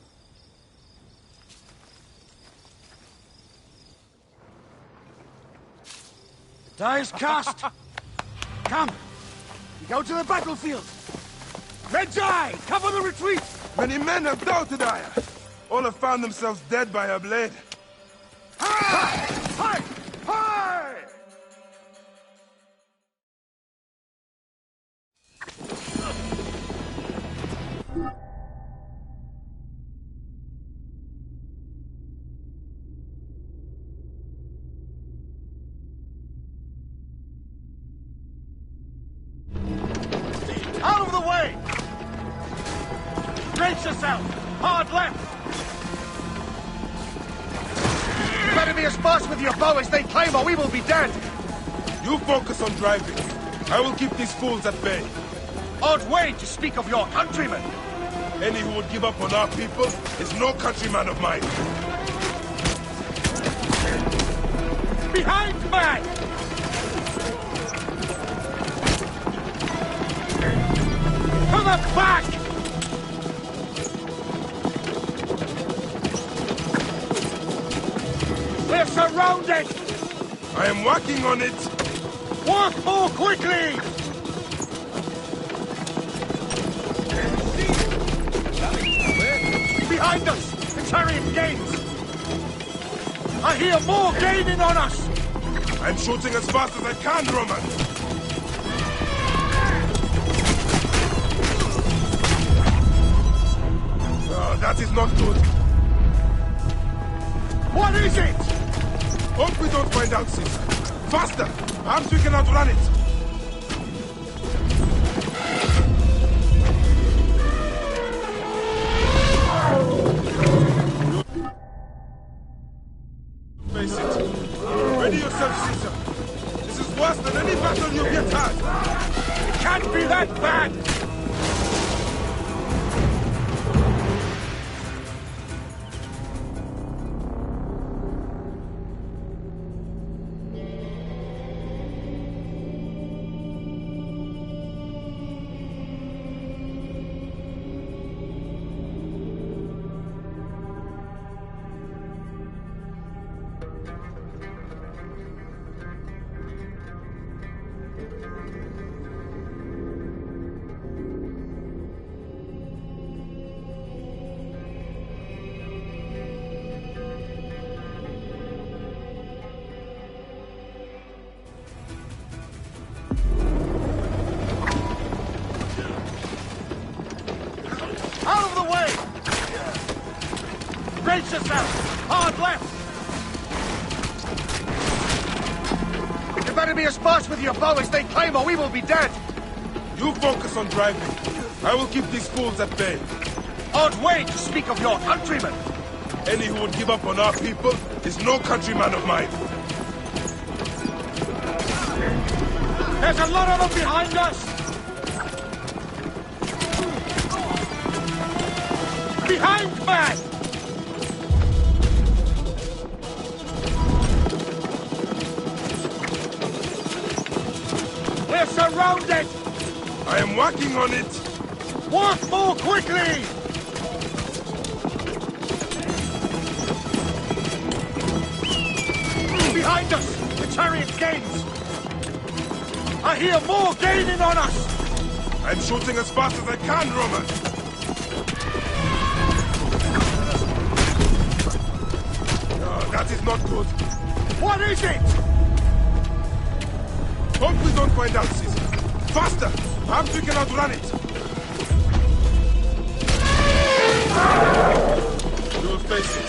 Die is cast! Come! We go to the battlefield! Red's Eye! Cover the retreat! Many men have doubted Aya. All have found themselves dead by her blade. Hi! Hi! Hi! Out of the way! Brace yourself! Hard left! You better be as fast with your bow as they claim or we will be dead! You focus on driving. I will keep these fools at bay. Odd way to speak of your countrymen! Any who would give up on our people is no countryman of mine. Behind man! To the back! We're surrounded! I am working on it! Work more quickly! Behind us! The chariot gains! I hear more gaining on us! I'm shooting as fast as I can, Roman! Oh, that is not good. What is it? Hope we don't find out, Caesar. Faster! Perhaps we can outrun it! be that bad! Out of the way! Brace yourself! Hard left! You better be as fast with your bow as they claim or we will be dead! You focus on driving. I will keep these fools at bay. Odd way to speak of your countrymen! Any who would give up on our people is no countryman of mine. There's a lot of them behind us! Behind, man! We're surrounded! I am working on it! Work more quickly! Behind us! The chariot gains! I hear more gaining on us! I'm shooting as fast as I can, Roman! No, that is not good. What is it? Hope we don't find out, Caesar. Faster! Perhaps we can outrun it! You will face it.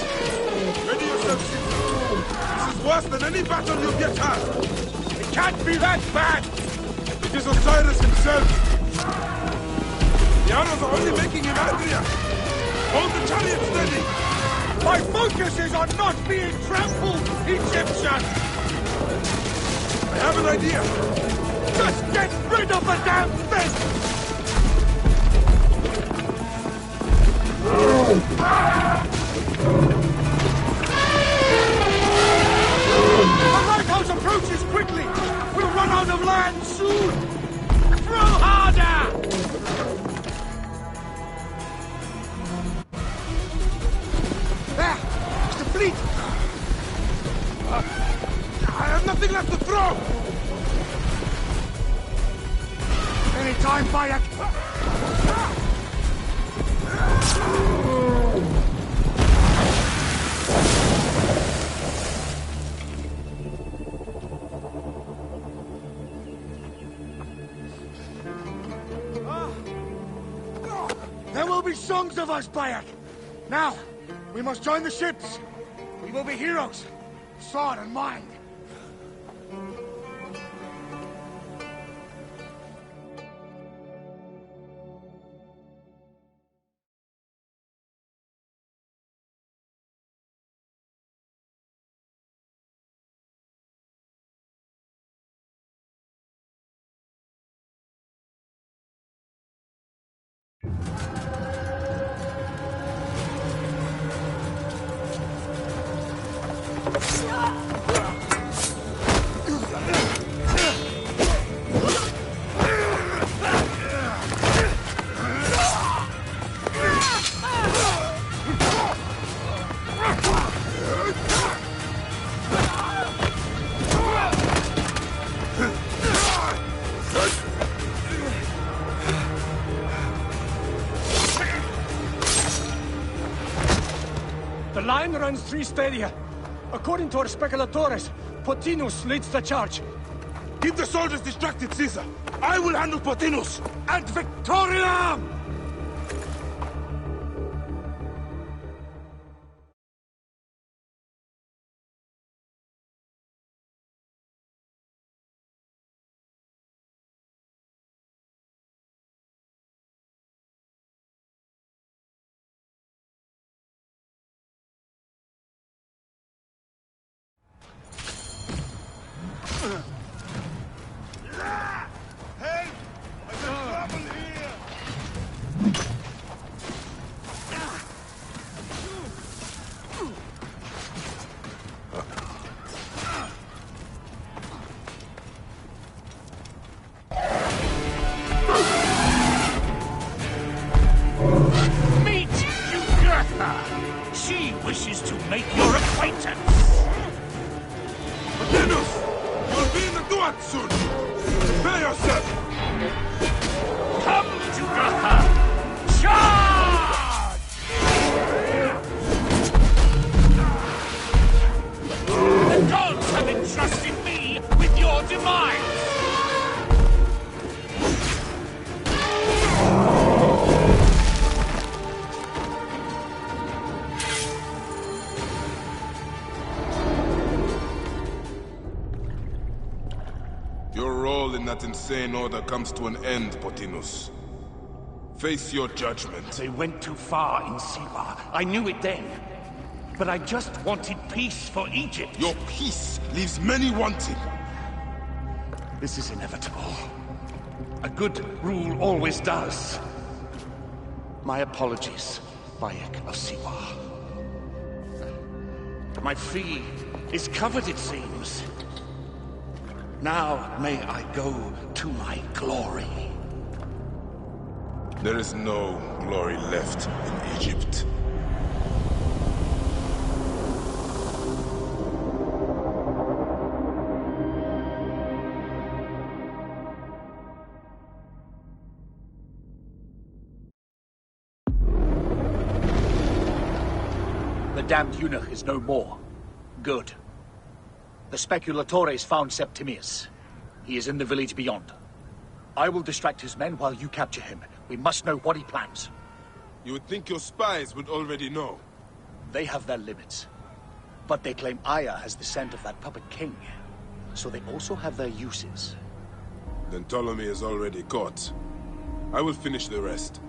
Ready yourself, Caesar. This is worse than any battle you've yet had. It can't be that bad! It is Osiris himself. The arrows are only making him angrier. Hold the chariot steady. My focus is on not being trampled, Egyptian! I have an idea. Just get rid of the damn thing! The lighthouse approaches quickly! We'll run out of land soon! Throw harder! There! It's the fleet! I have nothing left to throw! Anytime, Bayek! There will be songs of us, Bayek! Now, we must join the ships! We will be heroes! Sword and mind! The line runs 3 stadia. According to our speculatores, Pothinus leads the charge. Keep the soldiers distracted, Caesar. I will handle Pothinus. And Victoria! Meet Jugurtha! She wishes to make your acquaintance! Martinus! You'll be in the Duat soon! Prepare yourself! Come, Jugurtha! Charge! The gods have entrusted me with your demise! Your role in that insane order comes to an end, Pothinus. Face your judgment. They went too far in Siwa. I knew it then. But I just wanted peace for Egypt. Your peace leaves many wanting. This is inevitable. A good rule always does. My apologies, Bayek of Siwa. My fee is covered, it seems. Now may I go to my glory. There is no glory left in Egypt. The damned eunuch is no more. Good. The Speculatores found Septimius. He is in the village beyond. I will distract his men while you capture him. We must know what he plans. You would think your spies would already know. They have their limits. But they claim Aya has the scent of that puppet king. So they also have their uses. Then Ptolemy is already caught. I will finish the rest.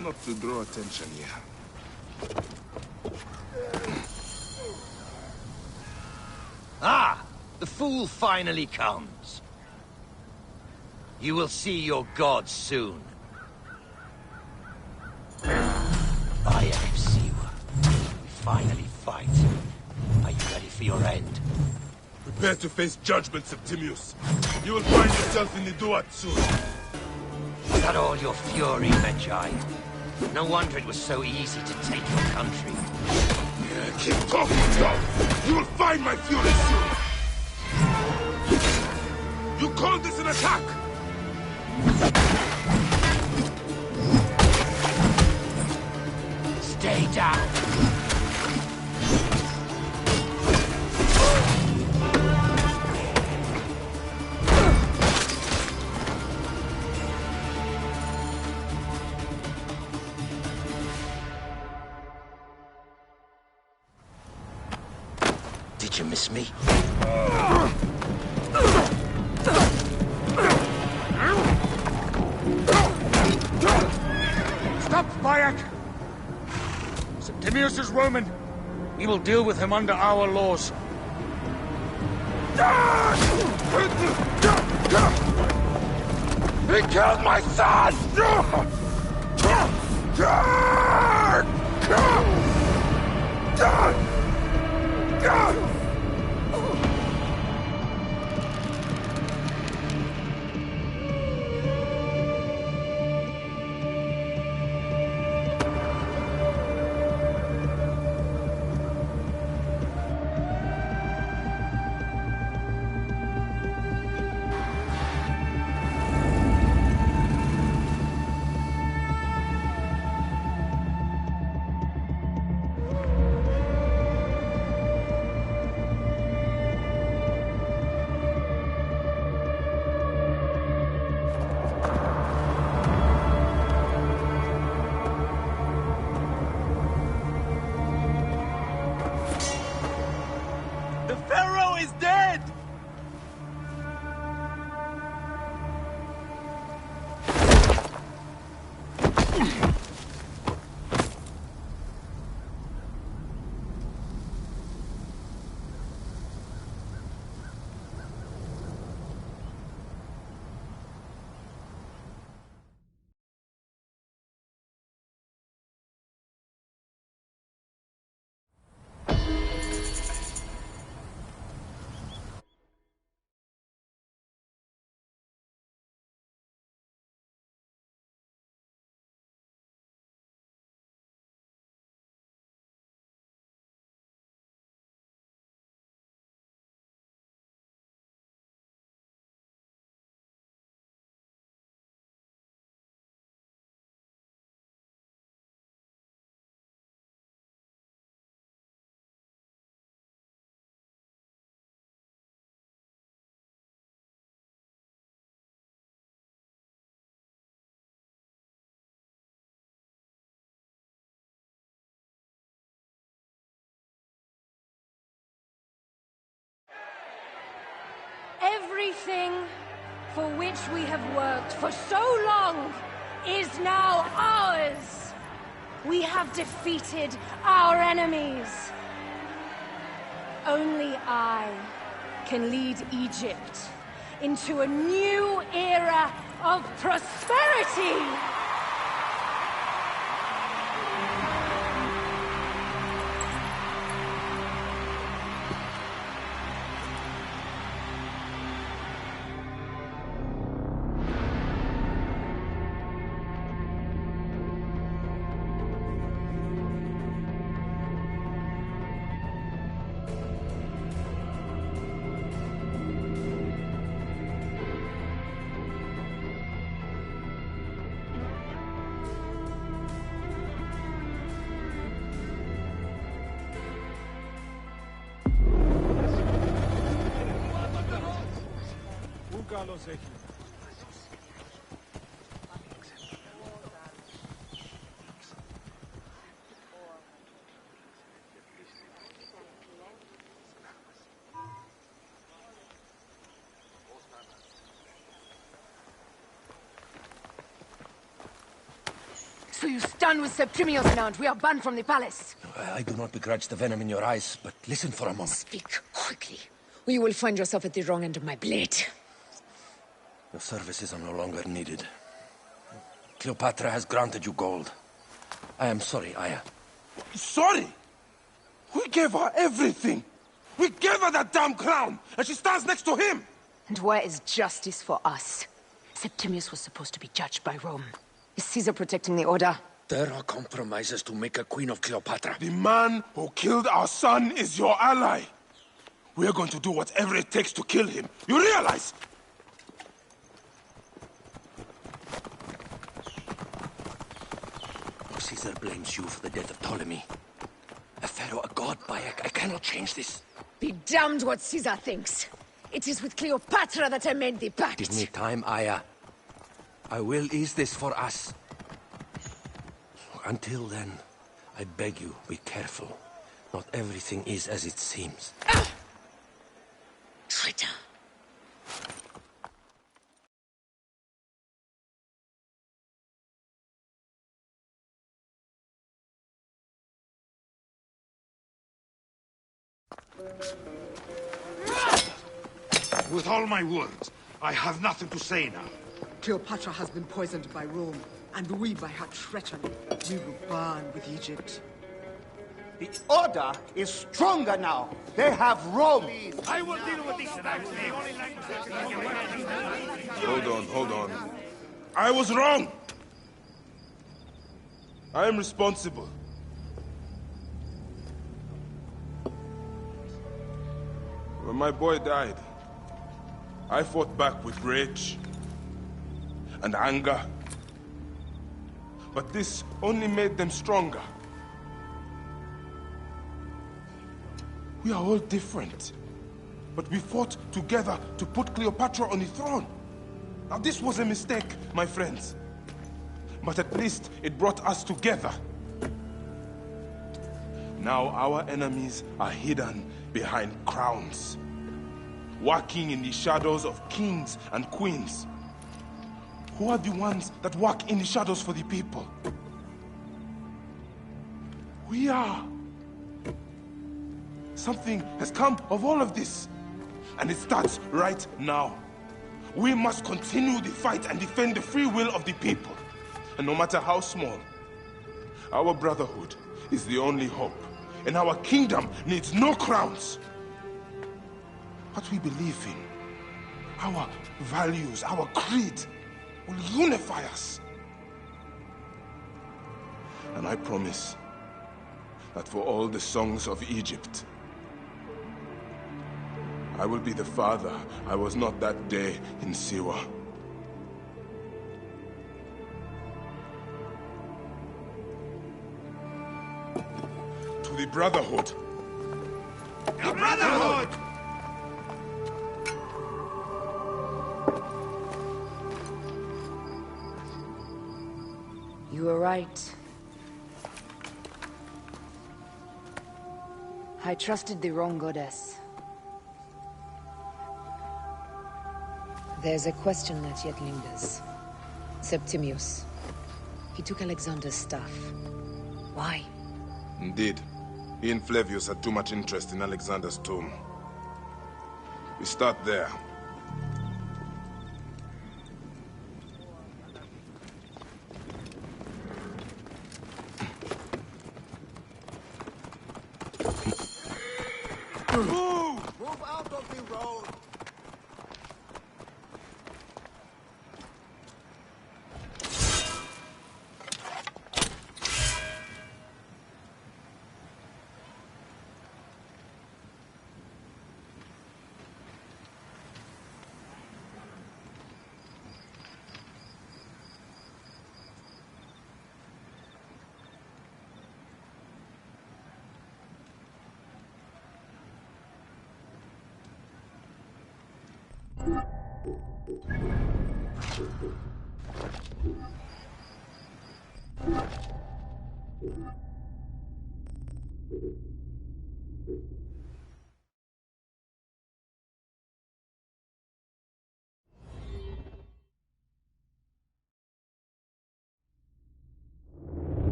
Not to draw attention here. Ah! The fool finally comes. You will see your gods soon. Bayek of Siwa. We finally fight. Are you ready for your end? Prepare to face judgment, Septimius. You will find yourself in the Duat soon. Is that all your fury, Medjay? No wonder it was so easy to take your country. Keep talking, dog. You will find my fury soon. You call this an attack? Stay down. Did you miss me? Stop, Bayek! Septimius is Roman. We will deal with him under our laws. He killed my son! Everything for which we have worked for so long is now ours. We have defeated our enemies. Only I can lead Egypt into a new era of prosperity. So you stand with Septimius now, and we are banned from the palace. I do not begrudge the venom in your eyes, but listen for a moment. Speak quickly, or you will find yourself at the wrong end of my blade. Your services are no longer needed. Cleopatra has granted you gold. I am sorry, Aya. Sorry? We gave her everything. We gave her that damn crown, and she stands next to him. And where is justice for us? Septimius was supposed to be judged by Rome. Is Caesar protecting the Order? There are compromises to make a queen of Cleopatra. The man who killed our son is your ally. We're going to do whatever it takes to kill him. You realize? Caesar blames you for the death of Ptolemy. A pharaoh, a god, Bayek. I cannot change this. Be damned what Caesar thinks. It is with Cleopatra that I made the pact. Give me time, Aya. I will ease this for us. Until then, I beg you, be careful. Not everything is as it seems. Traitor. With all my words, I have nothing to say now. Cleopatra has been poisoned by Rome, and we by her treachery. We will burn with Egypt. The Order is stronger now. They have Rome. I will deal with this. Hold on. I was wrong. I am responsible. When my boy died, I fought back with rage and anger. But this only made them stronger. We are all different. But we fought together to put Cleopatra on the throne. Now this was a mistake, my friends. But at least it brought us together. Now our enemies are hidden behind crowns, working in the shadows of kings and queens Who are the ones that walk in the shadows for the people? We are. Something has come of all of this, and it starts right now. We must continue the fight and defend the free will of the people. And no matter how small, our brotherhood is the only hope, and our kingdom needs no crowns. What we believe in, our values, our creed, will unify us. And I promise that for all the songs of Egypt, I will be the father I was not that day in Siwa. To the Brotherhood. The Brotherhood! You were right. I trusted the wrong goddess. There's a question that yet lingers. Septimius. He took Alexander's staff. Why? Indeed. He and Flavius had too much interest in Alexander's tomb. We start there. Move out of the road!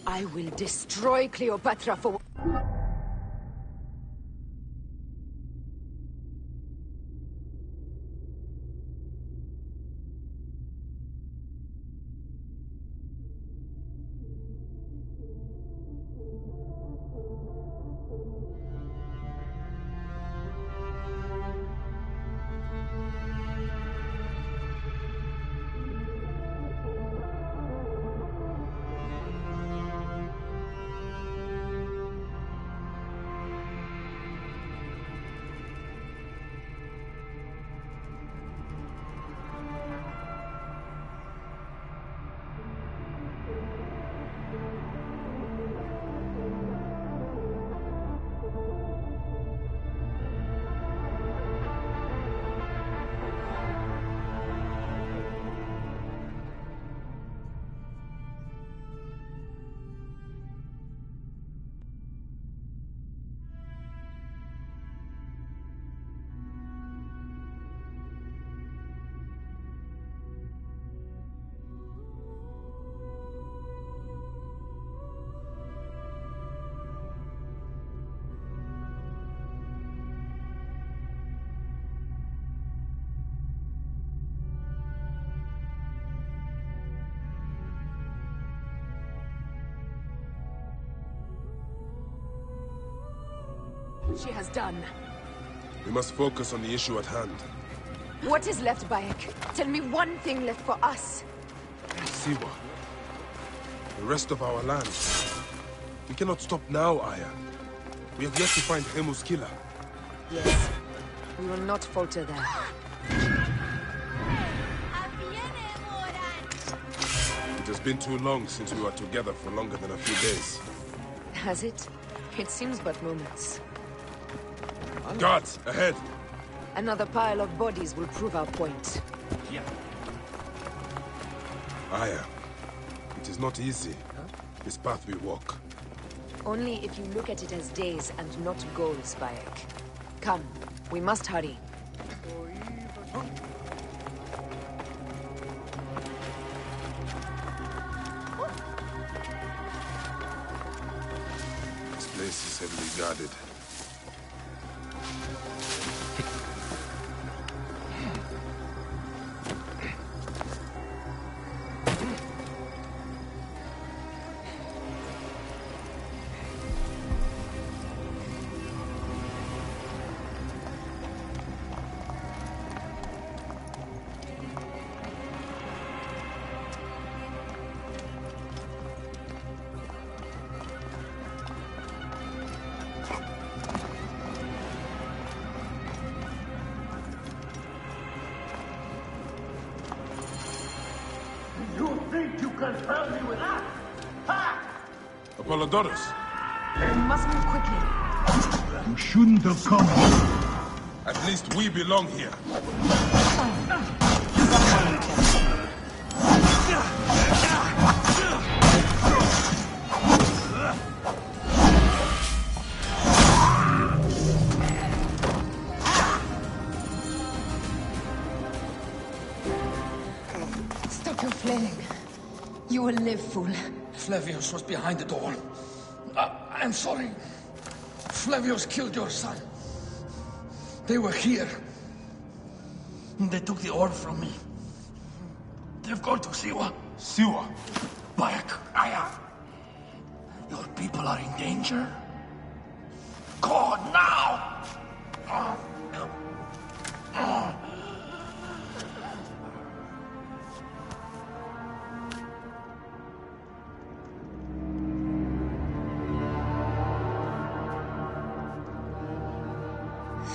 I will destroy Cleopatra for... She has done. We must focus on the issue at hand. What is left, Bayek? Tell me one thing left for us. Siwa. The rest of our land. We cannot stop now, Aya. We have yet to find Hemu's killer. Yes. We will not falter there. It has been too long since we were together for longer than a few days. Has it? It seems but moments. Guards, ahead! Another pile of bodies will prove our point. Yeah. Aya, it is not easy, this path we walk. Only if you look at it as days and not goals, Bayek. Come, we must hurry. This place is heavily guarded. You think you can spell me with that? Ha! Apollodorus! We must move quickly. You shouldn't have come. At least we belong here. Stop your flailing. You will live, fool. Flavius was behind the door. I'm sorry. Flavius killed your son. They were here. They took the orb from me. They've gone to Siwa. Siwa? Bayek, Aya. Your people are in danger. Go now!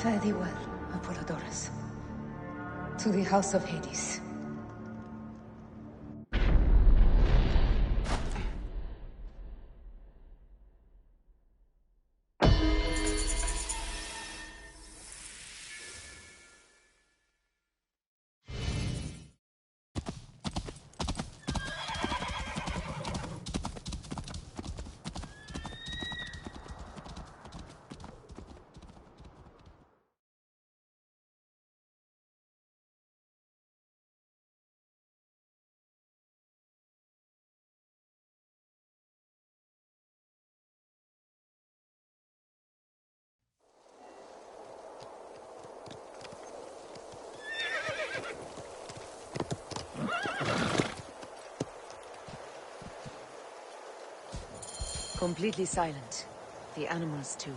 Fare thee well, Apollodorus. To the House of Hades. Completely silent. The animals too.